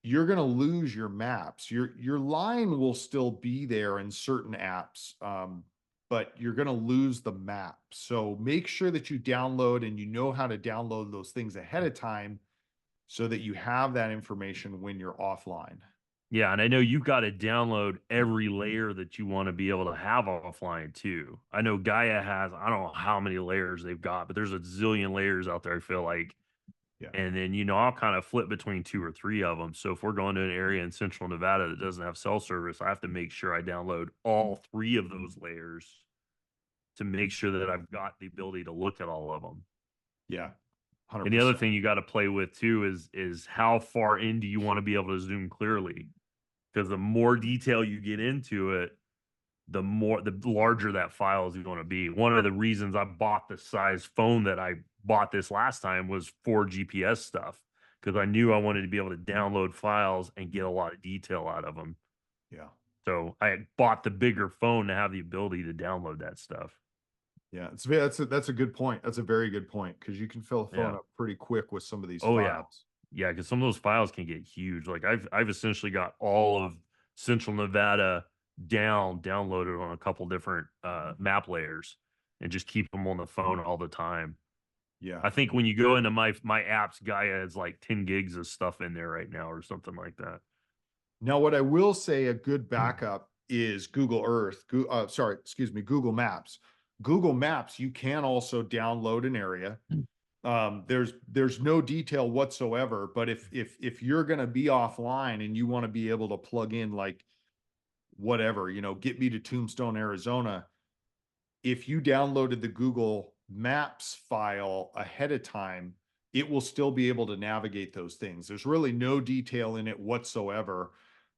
you're going to lose your maps. Your line will still be there in certain apps, but you're going to lose the map. So make sure that you download and you know how to download those things ahead of time so that you have that information when you're offline. Yeah, and I know you've got to download every layer that you want to be able to have offline too. I know Gaia has, I don't know how many layers they've got, but there's a zillion layers out there, I feel like. Yeah. And then, I'll kind of flip between two or three of them. So if we're going to an area in central Nevada that doesn't have cell service, I have to make sure I download all three of those layers to make sure that I've got the ability to look at all of them. Yeah. And the other 100%. thing you got to play with too is how far in do you want to be able to zoom clearly? Because the more detail you get into it, the larger that file is going to be. One of the reasons I bought the size phone that I bought this last time was for GPS stuff because I knew I wanted to be able to download files and get a lot of detail out of them. Yeah. So I had bought the bigger phone to have the ability to download that stuff. Yeah. That's a good point. That's a very good point because you can fill a phone Yeah. up pretty quick with some of these Oh yeah. files. Yeah, because some of those files can get huge. Like I've essentially got all of Central Nevada downloaded on a couple different map layers and just keep them on the phone all the time. Yeah. I think when you go into my apps, Gaia has like 10 gigs of stuff in there right now or something like that. Now, what I will say, a good backup is Google Earth. Sorry, excuse me, Google Maps. Google Maps, you can also download an area. There's no detail whatsoever, but if you're going to be offline and you want to be able to plug in like whatever, get me to Tombstone, Arizona. If you downloaded the Google Maps file ahead of time, it will still be able to navigate those things. There's really no detail in it whatsoever.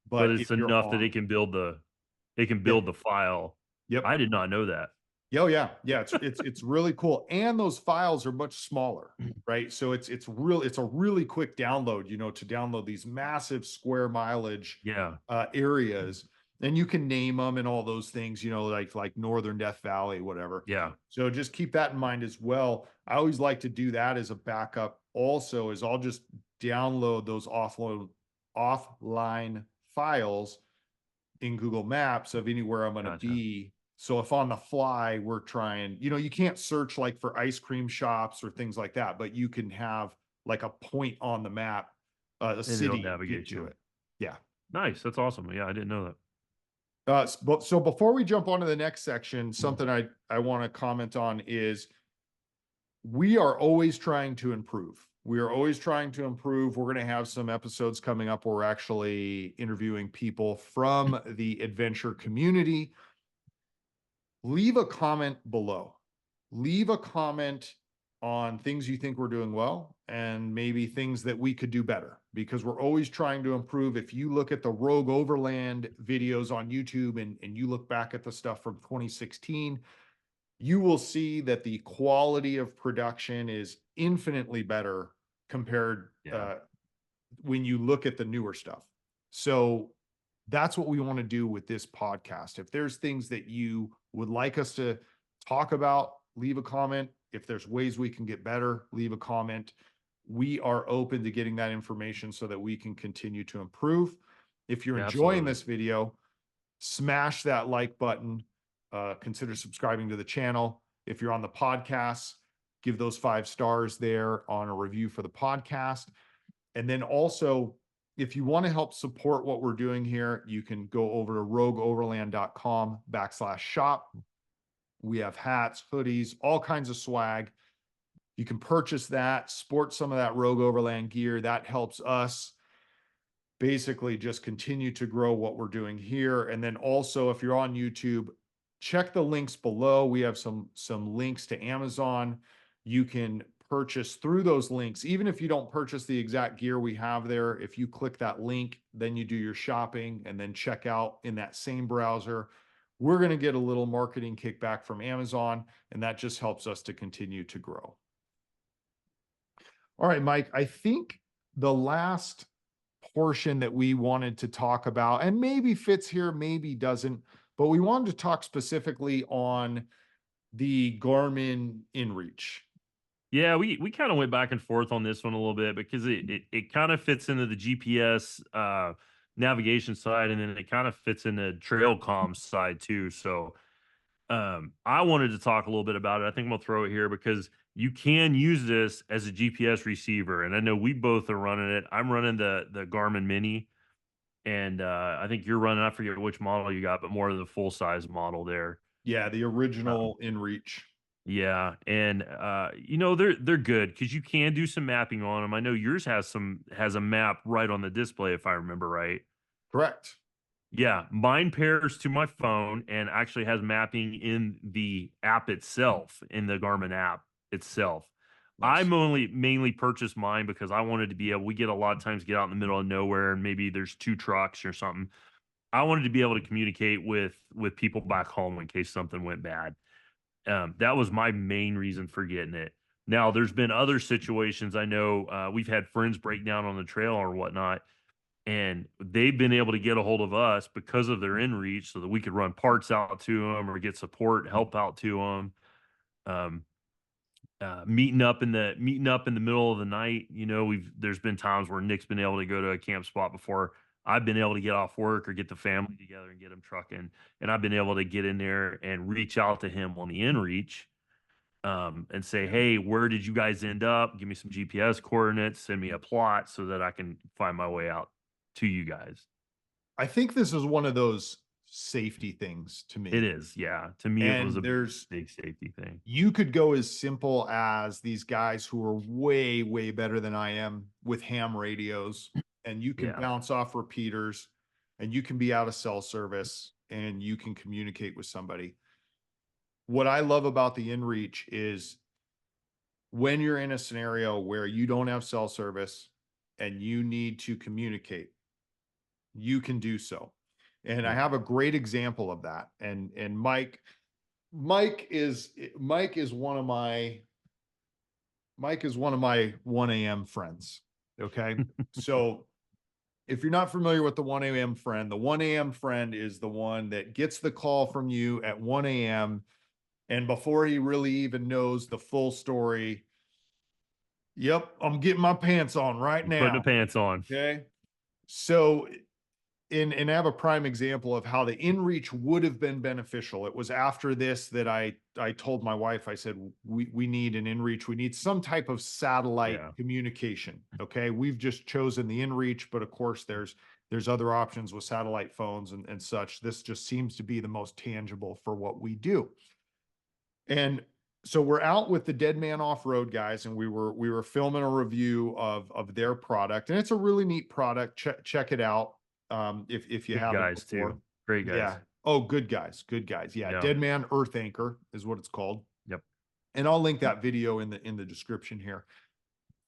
But But if it's you're enough that on, it can yep, build the file. yep. I did not know that. Oh yeah, yeah. It's really cool, and those files are much smaller, right? So it's a really quick download. To download these massive square mileage Yeah. areas, and you can name them and all those things. Like Northern Death Valley, whatever. Yeah. So just keep that in mind as well. I always like to do that as a backup. Also, is I'll just download those offline files in Google Maps of anywhere I'm going to Gotcha. be. So if on the fly we're trying, you can't search like for ice cream shops or things like that, but you can have like a point on the map, a And it'll city and get navigate to you. it. Yeah. Nice. That's awesome. Yeah, I didn't know that. So before we jump on to the next section, something I want to comment on is we are always trying to improve. We are always trying to improve. We're going to have some episodes coming up where we're actually interviewing people from the adventure community. Leave a comment below. Leave a comment on things you think we're doing well and maybe things that we could do better, because we're always trying to improve. If you look at the Rogue Overland videos on YouTube and you look back at the stuff from 2016, you will see that the quality of production is infinitely better compared Yeah. when you look at the newer stuff. So that's what we want to do with this podcast. If there's things that you would like us to talk about, leave a comment. If there's ways we can get better, leave a comment. We are open to getting that information so that we can continue to improve. If you're Yeah, enjoying absolutely. this video, smash that like button. Consider subscribing to the channel. If you're on the podcast, give those 5 stars there on a review for the podcast. And then also, if you want to help support what we're doing here, you can go over to rogueoverland.com/shop. We have hats, hoodies, all kinds of swag. You can purchase that, sport some of that Rogue Overland gear. That helps us basically just continue to grow what we're doing here. And then also, if you're on YouTube, check the links below. We have some links to Amazon. You can purchase through those links. Even if you don't purchase the exact gear we have there, if you click that link, then you do your shopping and then check out in that same browser, we're going to get a little marketing kickback from Amazon, and that just helps us to continue to grow. All right, Mike, I think the last portion that we wanted to talk about, and maybe fits here, maybe doesn't, but we wanted to talk specifically on the Garmin InReach. Yeah, we kind of went back and forth on this one a little bit because it kind of fits into the GPS navigation side, and then it kind of fits in the trail comm side too. So I wanted to talk a little bit about it. I think I'm gonna throw it here because you can use this as a GPS receiver, and I know we both are running it. I'm running the Garmin Mini, and I think you're running. I forget which model you got, but more of the full size model there. Yeah, the original InReach. Yeah, and you know they're good because you can do some mapping on them. I know yours has a map right on the display if I remember right. Correct. Yeah, mine pairs to my phone and actually has mapping in the app itself, in the Garmin app itself. Nice. Mainly purchased mine because I wanted to be able. We get a lot of times get out in the middle of nowhere and maybe there's 2 trucks or something. I wanted to be able to communicate with people back home in case something went bad. That was my main reason for getting it. Now, there's been other situations. I know we've had friends break down on the trail or whatnot, and they've been able to get a hold of us because of their inReach, so that we could run parts out to them or get support, help out to them. Um, meeting up in the middle of the night. You know, there's been times where Nick's been able to go to a camp spot before I've been able to get off work or get the family together and get them trucking, and I've been able to get in there and reach out to him on the inReach, and say, Yeah. "Hey, where did you guys end up? Give me some GPS coordinates, send me a plot so that I can find my way out to you guys." I think this is one of those safety things to It me. is, yeah. To me, it was And a there's, big safety thing. you could go as simple as these guys who are way, way better than I am with ham radios, and you can Yeah, bounce off repeaters and you can be out of cell service and you can communicate with somebody. What I love about the InReach is when you're in a scenario where you don't have cell service and you need to communicate, you can do so. And I yeah. have a great example of that. And Mike is Mike is one of my Mike is one of my 1 a.m. friends. Okay. So if you're not familiar with the 1 a.m. friend, the 1 a.m. friend is the one that gets the call from you at 1 a.m. And before he really even knows the full story, yep, I'm getting my pants on right You're putting the now. pants on. Okay. So and I have a prime example of how the inReach would have been beneficial. It was after this that I told my wife, I said, we need an inReach. We need some type of satellite Yeah. communication. Okay. We've just chosen the inReach, but of course there's other options with satellite phones and such. This just seems to be the most tangible for what we do. And so we're out with the Deadman Offroad guys, and we were filming a review of their product, and it's a really neat product. Check it out if you Good haven't guys before. too. Great Yeah. guys. Oh, good guys, good guys. Yeah, Yeah. Deadman Earth Anchor is what it's called. Yep. And I'll link that video in the description here.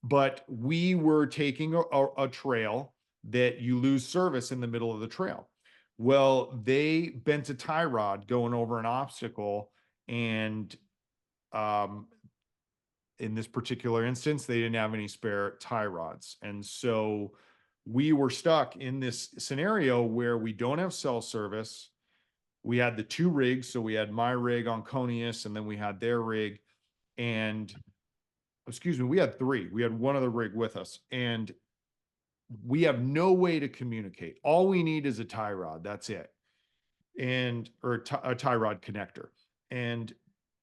But we were taking a trail that you lose service in the middle of the trail. Well, they bent a tie rod going over an obstacle, and in this particular instance, they didn't have any spare tie rods. And so we were stuck in this scenario where we don't have cell service. We had the two rigs. So we had my rig on Conius, and then we had their rig. And excuse me, we had three. We had one other rig with us, and we have no way to communicate. All we need is a tie rod. That's it. And, or a tie rod connector. And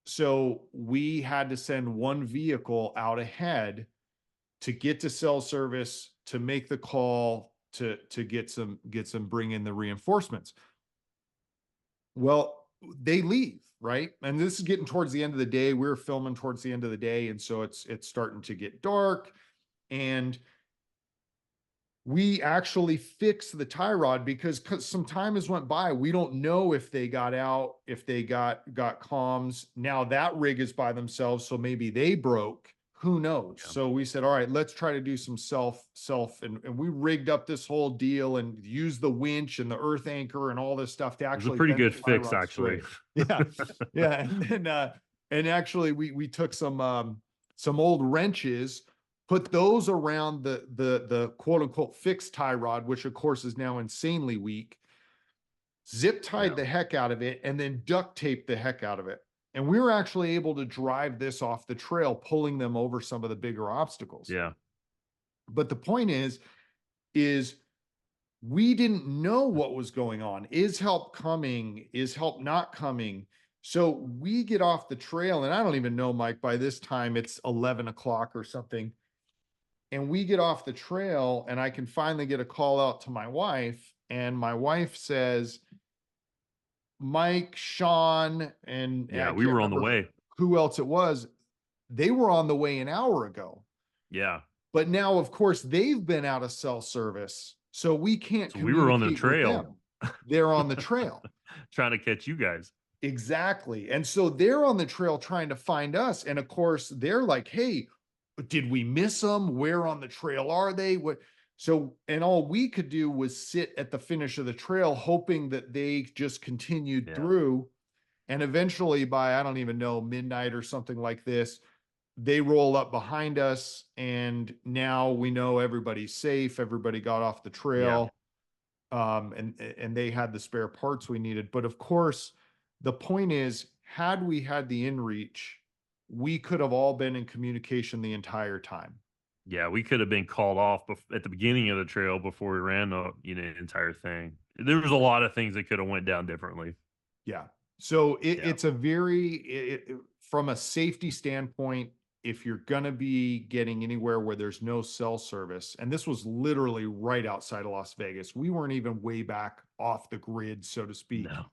so we had to send one vehicle out ahead to get to cell service, to make the call, to get some bring in the reinforcements. Well, they leave, right? And this is getting towards the end of the day. We're filming towards the end of the day, and so it's starting to get dark, and we actually fixed the tie rod because some time has went by. We don't know if they got out, if they got comms. Now that rig is by themselves, so maybe they broke. Who knows? Yeah. So we said, all right, let's try to do some self, and we rigged up this whole deal and used the winch and the earth anchor and all this stuff to actually. It was a pretty good fix, actually. Yeah, yeah, and actually we took some old wrenches, put those around the quote unquote fixed tie rod, which of course is now insanely weak, zip tied the heck out of it, and then duct taped the heck out of it. And we were actually able to drive this off the trail, pulling them over some of the bigger obstacles. Yeah. But the point is we didn't know what was going on. Is help coming? Is help not coming? So we get off the trail, and I don't even know, Mike, by this time it's 11 o'clock or something. And we get off the trail, and I can finally get a call out to my wife, and my wife says, Mike, Sean, and we were on the way. Who else it was? They were on the way an hour ago. Yeah. But now, of course, they've been out of cell service, so we can't. So we were on the trail. They're on the trail. Trying to catch you guys. Exactly. And so they're on the trail trying to find us. And of course, they're like, hey, did we miss them? Where on the trail are they? What? So, and all we could do was sit at the finish of the trail, hoping that they just continued through. And eventually by, I don't even know, midnight or something like this, they roll up behind us. And now we know everybody's safe. Everybody got off the trail. And they had the spare parts we needed. But of course, the point is, had we had the inReach, we could have all been in communication the entire time. Yeah, we could have been called off at the beginning of the trail before we ran the entire thing. There was a lot of things that could have went down differently. Yeah. So it's a very, from a safety standpoint, if you're going to be getting anywhere where there's no cell service, and this was literally right outside of Las Vegas, we weren't even way back off the grid, so to speak. No.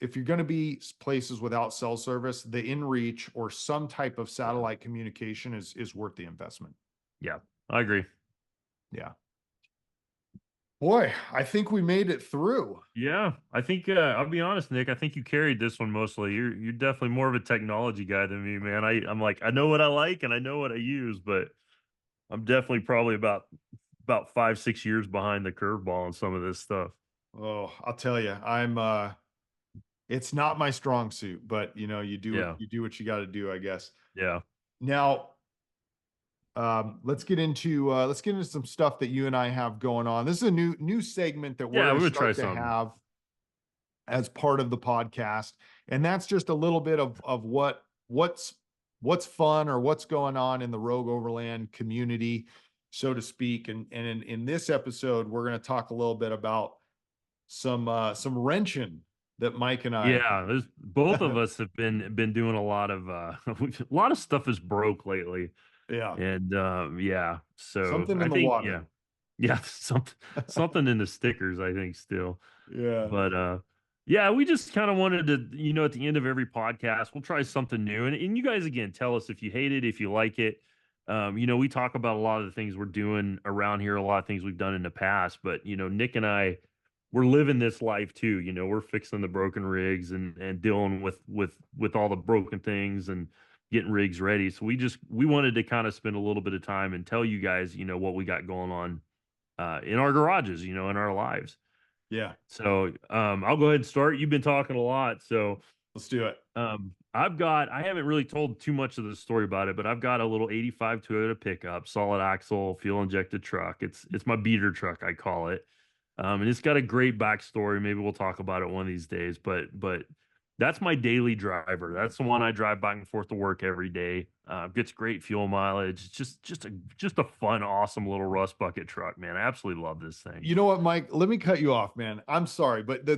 If you're going to be places without cell service, the inReach or some type of satellite communication is worth the investment. Yeah, I agree. Yeah. Boy, I think we made it through. Yeah, I think I'll be honest, Nick. I think you carried this one mostly. You're definitely more of a technology guy than me, man. I'm like, I know what I like and I know what I use, but I'm definitely probably about 5-6 years behind the curveball on some of this stuff. Oh, I'll tell you, it's not my strong suit, but you do what you got to do, I guess. Yeah. Now, let's get into some stuff that you and I have going on. This is a new segment that we're going to start to have as part of the podcast, and that's just a little bit of what's fun or what's going on in the Rogue Overland community, so to speak. And in this episode, we're going to talk a little bit about some wrenching that Mike and I. Yeah, both of us have been doing a lot of stuff is broke lately. Yeah. And so something in the water. Yeah, something in the stickers, I think, still. Yeah. But we just kind of wanted to, at the end of every podcast, we'll try something new. And you guys, again, tell us if you hate it, if you like it. We talk about a lot of the things we're doing around here, a lot of things we've done in the past, but Nick and I, we're living this life too. We're fixing the broken rigs and dealing with all the broken things. And getting rigs ready. So we wanted to kind of spend a little bit of time and tell you guys, what we got going on in our garages, in our lives. Yeah. So I'll go ahead and start. You've been talking a lot, so Let's do it. I haven't really told too much of the story about it, but I've got a little 85 Toyota pickup, solid axle, fuel injected truck. It's my beater truck, I call it. And it's got a great backstory. Maybe we'll talk about it one of these days, but that's my daily driver. That's the one I drive back and forth to work every day. Gets great fuel mileage. It's just a fun, awesome little rust bucket truck, man. I absolutely love this thing. You know what, Mike? Let me cut you off, man. I'm sorry, but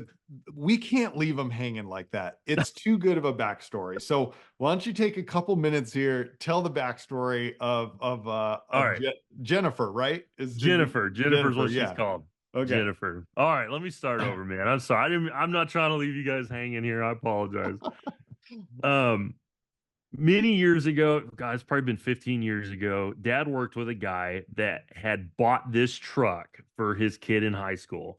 we can't leave them hanging like that. It's too good of a backstory. So why don't you take a couple minutes here, tell the backstory All right. Jennifer, right? Jennifer's Jennifer? what she's Yeah. called. Okay. Jennifer. All right, let me start over, man. I'm sorry. I'm not trying to leave you guys hanging here. I apologize. Um, Many years ago, guys, probably been 15 years ago, Dad worked with a guy that had bought this truck for his kid in high school.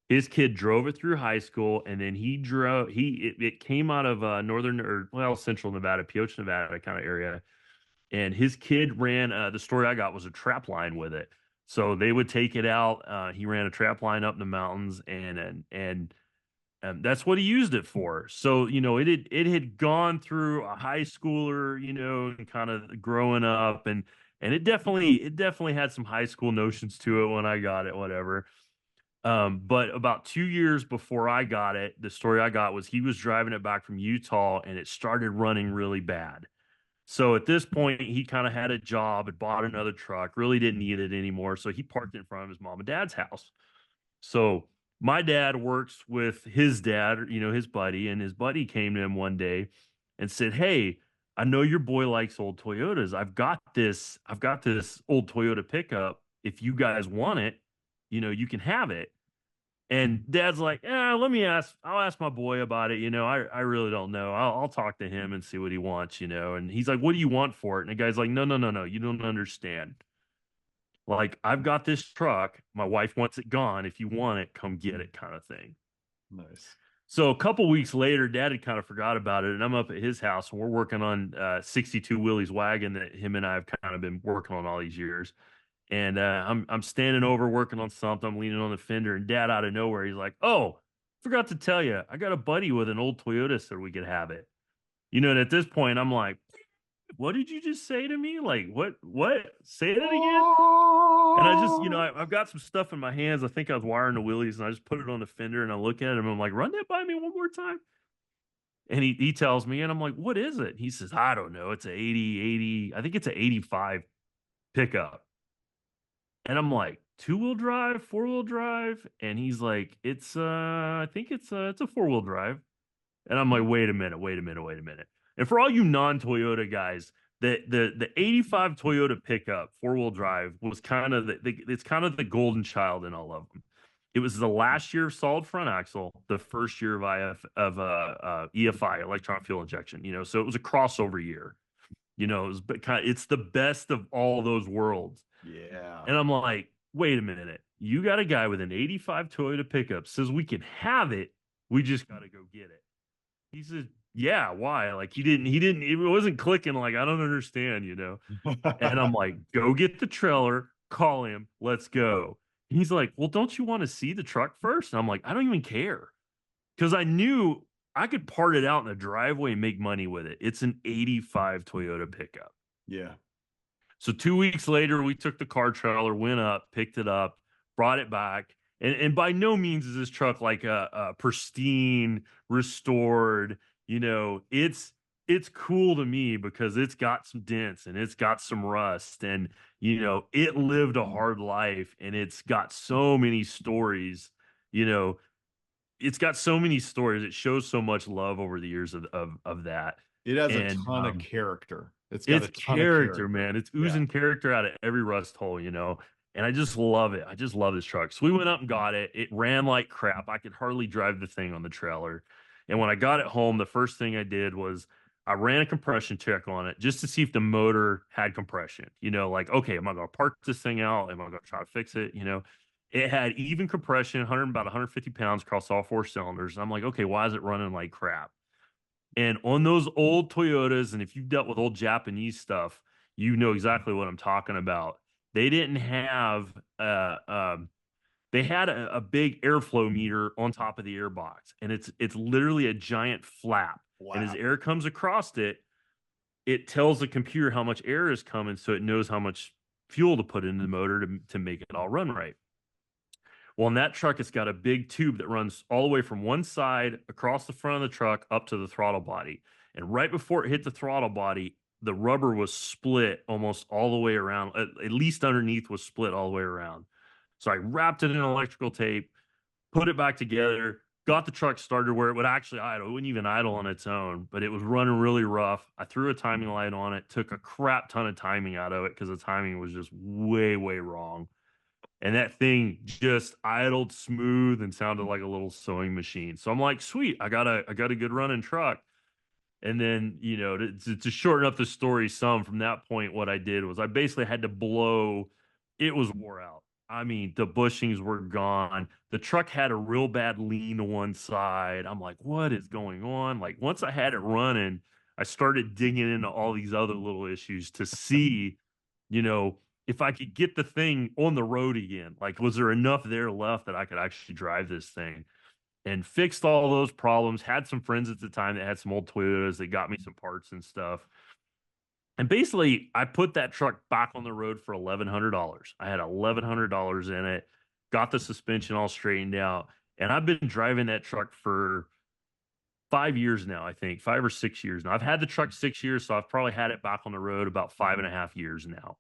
His kid drove it through high school, and then it came out of northern, or well, central Nevada, Pioche, Nevada kind of area. And his kid ran the story I got was a trap line with it. So they would take it out. He ran a trap line up in the mountains, and that's what he used it for. So it had gone through a high schooler, and kind of growing up, and it definitely had some high school notions to it when I got it, whatever. But about 2 years before I got it, the story I got was he was driving it back from Utah, and it started running really bad. So at this point, he kind of had a job, had bought another truck, really didn't need it anymore. So he parked it in front of his mom and dad's house. So my dad works with his dad, his buddy, and his buddy came to him one day and said, "Hey, I know your boy likes old Toyotas. I've got this old Toyota pickup. If you guys want it, you can have it." And Dad's like, "Yeah, I'll ask my boy about it. I really don't know. I'll talk to him and see what he wants, And he's like, "What do you want for it?" And the guy's like, "No, no, no, no. You don't understand. Like, I've got this truck. My wife wants it gone. If you want it, come get it," kind of thing. Nice. So a couple weeks later, Dad had kind of forgot about it, and I'm up at his house, and we're working on 62 Willie's wagon that him and I have kind of been working on all these years. And I'm standing over working on something. I'm leaning on the fender, and Dad out of nowhere, he's like, "Oh, forgot to tell you, I got a buddy with an old Toyota, so we could have it." And at this point, I'm like, "What did you just say to me? Like, what? Say that again?" And I just, I've got some stuff in my hands. I think I was wiring the wheelies, and I just put it on the fender, and I look at him. I'm like, "Run that by me one more time." And he tells me, and I'm like, "What is it?" He says, "I don't know. It's a 80. I think it's an 85 pickup." And I'm like, "2-wheel drive, 4-wheel drive?" And he's like, I think it's a 4-wheel drive." And I'm like, "Wait a minute, wait a minute, wait a minute." And for all you non-Toyota guys, the 85 Toyota pickup 4-wheel drive was kind of it's kind of the golden child in all of them. It was the last year of solid front axle, the first year of EFI, electronic fuel injection, so it was a crossover year. It's the best of all those worlds. Yeah. And I'm like, "Wait a minute. You got a guy with an 85 Toyota pickup says we can have it. We just got to go get it." He said, "Yeah, why?" Like it wasn't clicking. Like, I don't understand. And I'm like, "Go get the trailer, call him, let's go." He's like, "Well, don't you want to see the truck first?" And I'm like, "I don't even care." Because I knew I could part it out in the driveway and make money with it. It's an 85 Toyota pickup. Yeah. So 2 weeks later, we took the car trailer, went up, picked it up, brought it back. And by no means is this truck like a pristine, restored. It's cool to me because it's got some dents and it's got some rust, and it lived a hard life, and it's got so many stories. You know, it's got so many stories. It shows so much love over the years of that. It has a And ton of character. It's got a it's ton of character, character. man. It's Yeah. oozing character out of every rust hole. And I just love it. I just love this truck. So we went up and got it. It ran like crap. I could hardly drive the thing on the trailer. And when I got it home, the first thing I did was I ran a compression check on it just to see if the motor had compression. Like, okay, am I going to park this thing out? Am I going to try to fix it? It had even compression, about 150 pounds across all four cylinders. And I'm like, okay, why is it running like crap? And on those old Toyotas, and if you've dealt with old Japanese stuff, you know exactly what I'm talking about. They didn't have they had a big airflow meter on top of the airbox, and it's literally a giant flap. And as Wow. air comes across it, it tells the computer how much air is coming, so it knows how much fuel to put into the motor to make it all run right. Well, in that truck, it's got a big tube that runs all the way from one side across the front of the truck up to the throttle body. And right before it hit the throttle body, the rubber was split almost all the way around, at least underneath was split all the way around. So I wrapped it in electrical tape, put it back together, got the truck started where it would actually idle. It wouldn't even idle on its own, but it was running really rough. I threw a timing light on it, took a crap ton of timing out of it because the timing was just way, way wrong. And that thing just idled smooth and sounded like a little sewing machine. So I'm like, sweet, I got a good running truck. And then, to shorten up the story some, from that point, what I did was I basically had to blow. It was wore out. I mean, the bushings were gone. The truck had a real bad lean to one side. I'm like, what is going on? Like, once I had it running, I started digging into all these other little issues to see, you know, if I could get the thing on the road again. Like, was there enough there left that I could actually drive this thing? And fixed all those problems. Had some friends at the time that had some old Toyotas that got me some parts and stuff. And basically, I put that truck back on the road for $1,100. I had $1,100 in it, got the suspension all straightened out, and I've been driving that truck for 5 years now, I think, 5 or 6 years now. I've had the truck 6 years, so I've probably had it back on the road about 5.5 years now.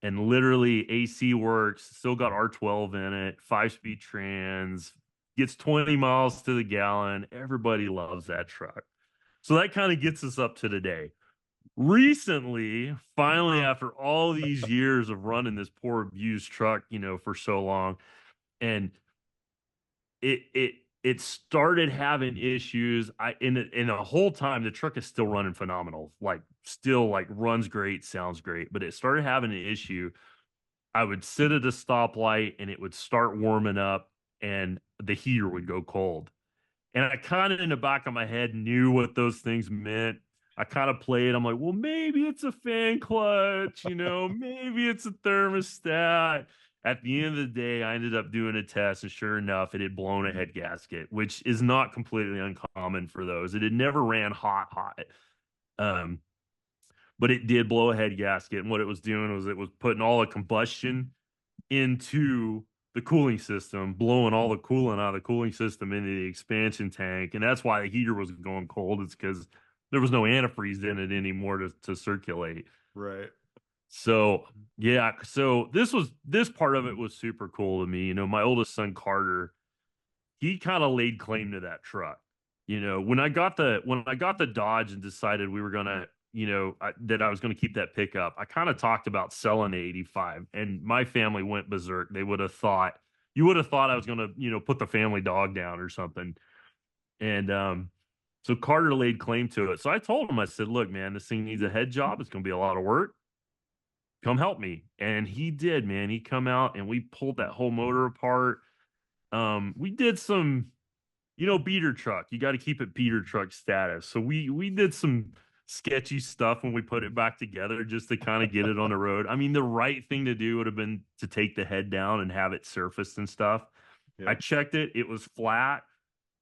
And literally, AC works, still got R12 in it, 5-speed trans, gets 20 miles to the gallon. Everybody loves that truck. So that kind of gets us up to today. Recently, finally, after all these years of running this poor abused truck, for so long, and it started having issues. In the whole time, the truck is still running phenomenal, like still like runs great, sounds great, but it started having an issue. I would sit at a stoplight and it would start warming up and the heater would go cold. And I kind of in the back of my head knew what those things meant. I kind of played. I'm like, well, maybe it's a fan clutch, maybe it's a thermostat. At the end of the day, I ended up doing a test, and sure enough, it had blown a head gasket, which is not completely uncommon for those. It had never ran hot, hot. Um, but it did blow a head gasket. And what it was doing was it was putting all the combustion into the cooling system, blowing all the coolant out of the cooling system into the expansion tank. And that's why the heater was going cold. It's because there was no antifreeze in it anymore to circulate. Right. So yeah, so this part of it was super cool to me. My oldest son Carter, he kind of laid claim to that truck. When I got the Dodge and decided we were gonna, that I was gonna keep that pickup, I kind of talked about selling the 85, and my family went berserk. They would have thought you would have thought I was gonna, put the family dog down or something. And so Carter laid claim to it. So I told him, I said, look, man, this thing needs a head job. It's gonna be a lot of work. Come help me. And he did, man. He come out and we pulled that whole motor apart. We did some beater truck. You got to keep it beater truck status. So we did some sketchy stuff when we put it back together just to kind of get it on the road. I mean, the right thing to do would have been to take the head down and have it surfaced and stuff. Yeah. I checked it. It was flat,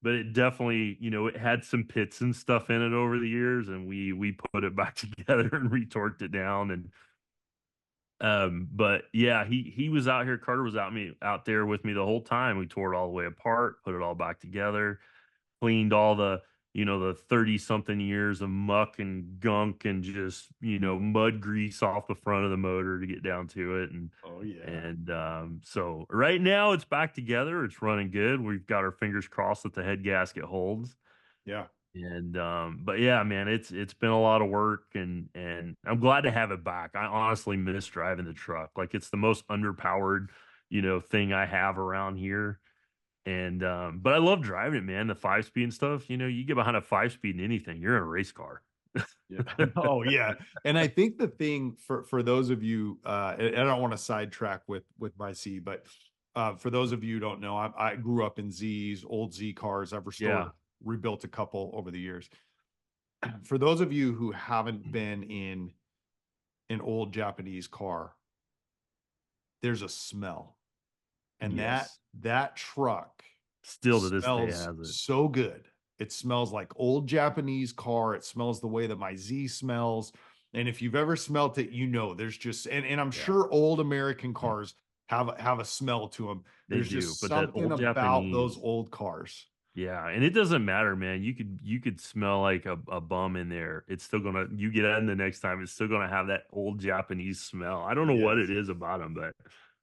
but it definitely, it had some pits and stuff in it over the years, and we put it back together and retorqued it down. And but yeah, he was out here. Carter was out there with me the whole time. We tore it all the way apart, put it all back together, cleaned all the 30 something years of muck and gunk and just, mud grease off the front of the motor to get down to it. And, Oh yeah. so right now it's back together. It's running good. We've got our fingers crossed that the head gasket holds. Yeah. And, but yeah, man, it's been a lot of work and I'm glad to have it back. I honestly miss driving the truck. Like it's the most underpowered, thing I have around here. And but I love driving it, man. The 5-speed and stuff. You get behind a 5-speed in anything, you're in a race car. Yeah. Oh yeah. And I think the thing for those of you, and I don't want to sidetrack with my C, but for those of you who don't know, I grew up in Z's, old Z cars. I've restored, Yeah. rebuilt a couple over the years. for those of you who haven't been in an old Japanese car, there's a smell. And Yes. that truck Still to this day smells has it. so good. It smells like old Japanese car. It smells the way that my Z smells. And if you've ever smelt it, you know there's just and I'm Yeah. sure old American cars have a smell to them. They There's do, just but that something old about those Japanese, old cars. yeah, and it doesn't matter, man. You could smell like a bum in there. It's still gonna you get in the next time, it's still gonna have that old Japanese smell. I don't know what it Yes. is about them, but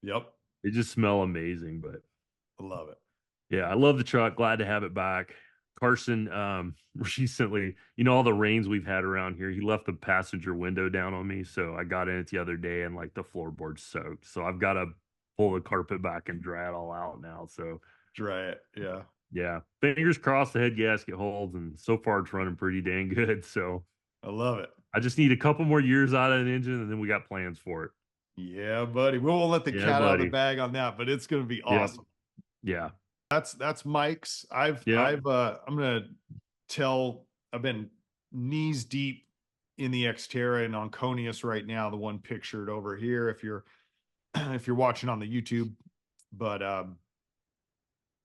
Yep. they just smell amazing. But I love it. yeah, I love the truck. Glad to have it back. Carson, recently, all the rains we've had around here, he left the passenger window down on me. So I got in it the other day and like the floorboard's soaked. So I've got to pull the carpet back and dry it all out now. So Try it. Yeah. yeah, fingers crossed the head gasket holds, and so far it's running pretty dang good. So I love it. I just need a couple more years out of an engine, and then we got plans for it. Yeah, buddy. We won't let the Yeah, cat out of the buddy. bag on that, but it's gonna be Yep. awesome. Yeah. That's Mike's. Yep. I'm gonna tell I've been knees deep in the Xterra and on Conius right now, the one pictured over here if you're if you're watching on the YouTube. But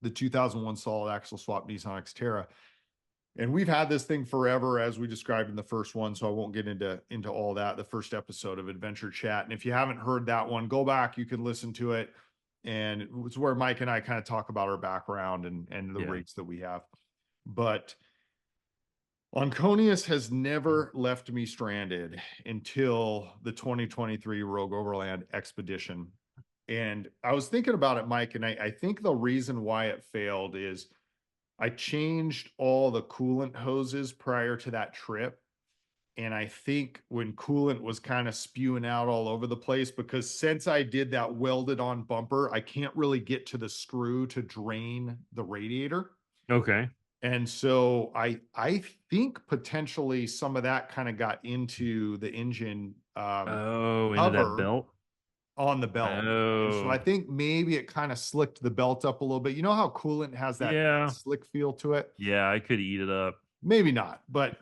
the 2001 solid axle swap Nissan Xterra. And we've had this thing forever, as we described in the first one. So I won't get into all that. The first episode of Adventure Chat. And if you haven't heard that one, go back. You can listen to it. And it's where Mike and I kind of talk about our background and the Yeah. rigs that we have. But Onconius has never left me stranded until the 2023 Rogue Overland Expedition. And I was thinking about it, Mike, and I think the reason why it failed is I changed all the coolant hoses prior to that trip. And I think when coolant was kind of spewing out all over the place, because since I did that welded on bumper, I can't really get to the screw to drain the radiator. Okay. And so I think potentially some of that kind of got into the engine Oh, into that cover belt. on the belt. And so I Oh, think maybe it kind of slicked the belt up a little bit. You know how coolant has that yeah. slick feel to it? Yeah, I could eat it up. Maybe not, but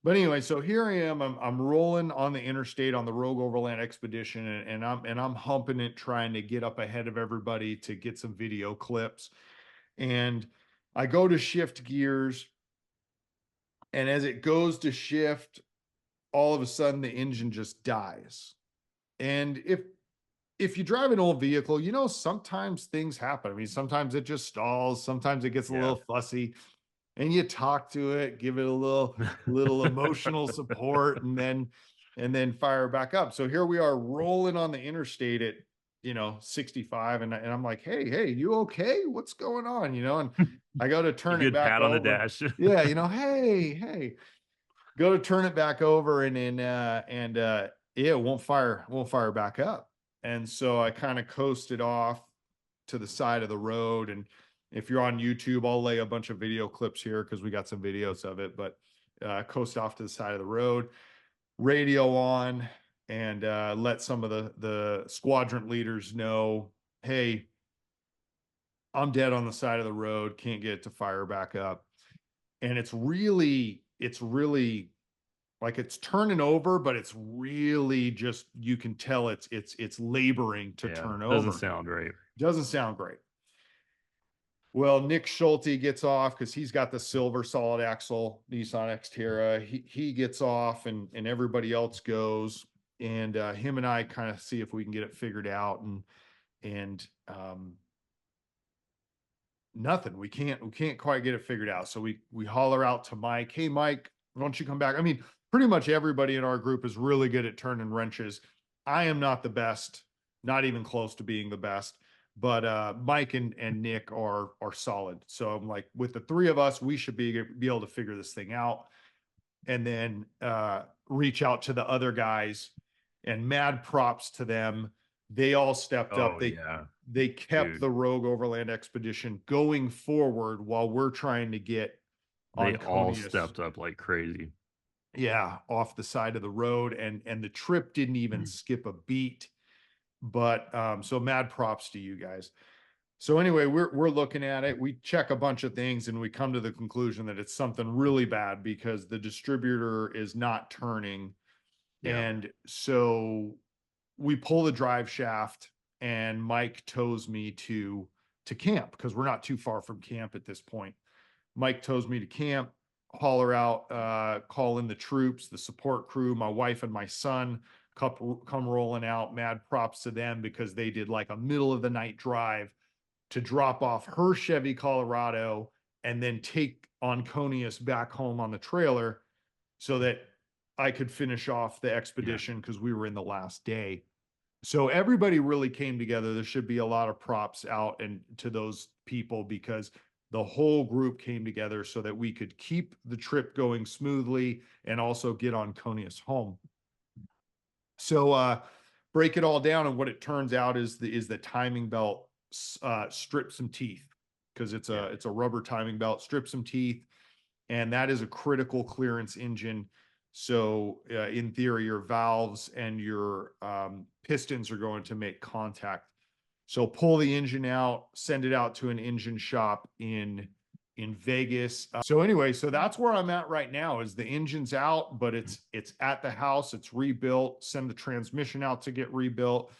anyway, so here I am. I'm rolling on the interstate on the Rogue Overland Expedition, and I'm humping it, trying to get up ahead of everybody to get some video clips. And I go to shift gears, and as it goes to shift, all of a sudden the engine just dies. And if you drive an old vehicle, sometimes things happen. I mean, sometimes it just stalls, sometimes it gets a Yeah. little fussy, and you talk to it, give it a little emotional support, and then fire back up. So here we are rolling on the interstate at 65, and I'm like, hey, you okay? What's going on? And I go to A turn it good back pat on the over. dash. Yeah, hey, go to turn it back over, yeah, it won't fire back up. And so I kind of coasted off to the side of the road. And if you're on YouTube, I'll lay a bunch of video clips here because we got some videos of it. But coast off to the side of the road, radio on, and let some of the squadron leaders know, hey, I'm dead on the side of the road, can't get it to fire back up. And it's really like it's turning over, but it's really just, you can tell it's laboring to Yeah. turn Doesn't over. sound right. Doesn't sound great. Well, Nick Schulte gets off because he's got the silver solid axle Nissan Xterra. He gets off, and everybody else goes, and him and I kind of see if we can get it figured out, and nothing. We can't quite get it figured out. So we holler out to Mike, hey Mike, why don't you come back? I mean, pretty much everybody in our group is really good at turning wrenches. I am not the best, not even close to being the best, but Mike and Nick are solid. So I'm like, with the three of us, we should be able to figure this thing out. And then reach out to the other guys, and mad props to them. They all stepped up. Oh, They yeah. they kept Dude, the Rogue Overland Expedition going forward while we're trying to get they on all Conius, stepped up like crazy. yeah, off the side of the road, and the trip didn't even skip a beat. But so mad props to you guys. So anyway, we're looking at it. We check a bunch of things and we come to the conclusion that it's something really bad because the distributor is not turning. Yeah. And so we pull the drive shaft and Mike tows me to camp because we're not too far from camp at this point. Mike tows me to camp, holler out, call in the troops, the support crew, my wife and my son come rolling out. Mad props to them because they did like a middle of the night drive to drop off her Chevy Colorado and then take Onconius back home on the trailer so that I could finish off the expedition because we were in the last day. So everybody really came together. There should be a lot of props out and to those people because the whole group came together so that we could keep the trip going smoothly and also get Onconius home. So break it all down, and what it turns out is the timing belt strips some teeth because it's a rubber timing belt, strips some teeth, and that is a critical clearance engine. So in theory, your valves and your pistons are going to make contact. So pull the engine out, send it out to an engine shop in Vegas. So anyway, so that's where I'm at right now is the engine's out, but it's at the house, it's rebuilt, send the transmission out to get rebuilt,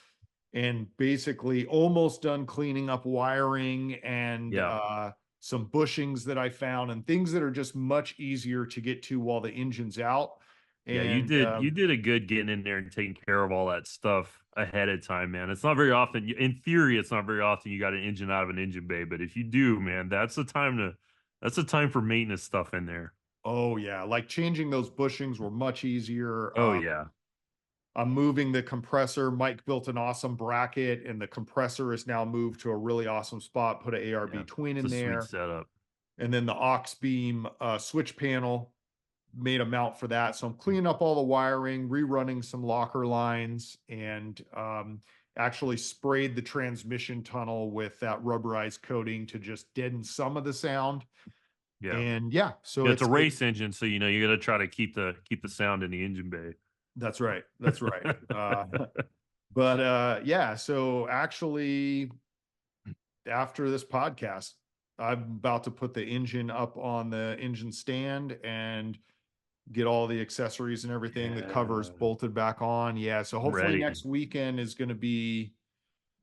and basically almost done cleaning up wiring and some bushings that I found and things that are just much easier to get to while the engine's out. Yeah, And you did a good getting in there and taking care of all that stuff ahead of time, man. It's not very often, in theory, it's not very often you got an engine out of an engine bay, but if you do, man, that's the time for maintenance stuff in there. oh yeah, like changing those bushings were much easier. Oh yeah, I'm moving the compressor. Mike built an awesome bracket, and the compressor is now moved to a really awesome spot. Put an ARB twin it's in a sweet there. setup. And then the AUXBEAM switch panel, made a mount for that. So I'm cleaning up all the wiring, rerunning some locker lines, and actually sprayed the transmission tunnel with that rubberized coating to just deaden some of the sound. Yeah, And yeah, so it's a race engine, so you know you got to try to keep the sound in the engine bay. that's right. That's right. But yeah, so actually after this podcast, I'm about to put the engine up on the engine stand and get all the accessories and everything, the covers bolted back on. Yeah, so I'm hopefully ready. next weekend is going to be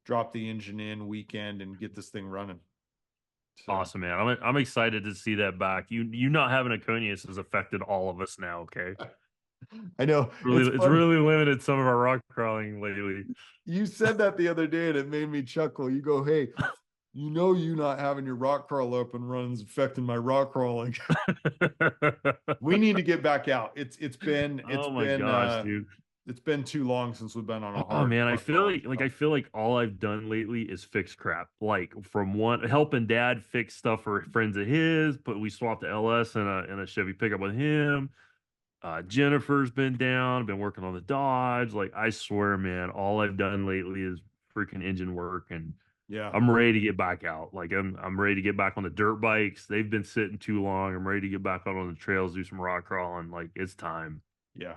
drop the engine in weekend and get this thing running. So Awesome, man. I'm excited to see that back. You not having a Conius has affected all of us now. Okay, I know it's really limited some of our rock crawling lately. you said that the other day and it made me chuckle. You go, hey, you not having your rock crawl up and runs affecting my rock crawling. We need to get back out. Oh my gosh, dude. It's been too long since we've been on a Oh man, I hard feel crawling. I feel like all I've done lately is fix crap. Like from one helping dad fix stuff for friends of his, but we swapped the LS and a Chevy pickup with him. Jennifer's been down, been working on the Dodge. Like I swear, man, all I've done lately is freaking engine work, and Yeah. I'm ready to get back out. Like I'm ready to get back on the dirt bikes. They've been sitting too long. I'm ready to get back out on the trails, do some rock crawling. Like it's time. Yeah.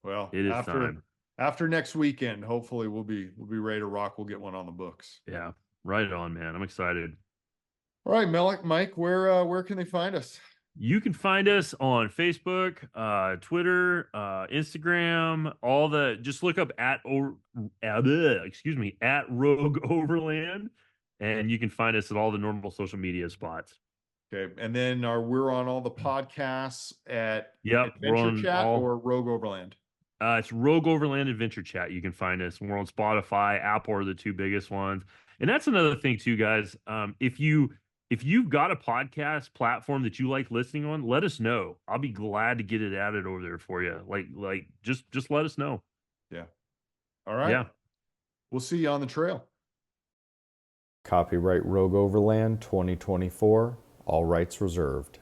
Well, It is time. after next weekend, hopefully we'll be ready to rock. We'll get one on the books. Yeah. Right on, man. I'm excited. All right, Mike, where can they find us? You can find us on Facebook, Twitter, Instagram, all the just look up excuse me, at Rogue Overland, and you can find us at all the normal social media spots. Okay. And then we're on all the podcasts at Yep, we're Adventure on Chat all or Rogue Overland. It's Rogue Overland Adventure Chat. You can find us. We're on Spotify, Apple are the two biggest ones. And that's another thing too, guys. If you've got a podcast platform that you like listening on, let us know. I'll be glad to get it added over there for you. Like just let us know. Yeah. All right. Yeah. We'll see you on the trail. Copyright Rogue Overland 2024, all rights reserved.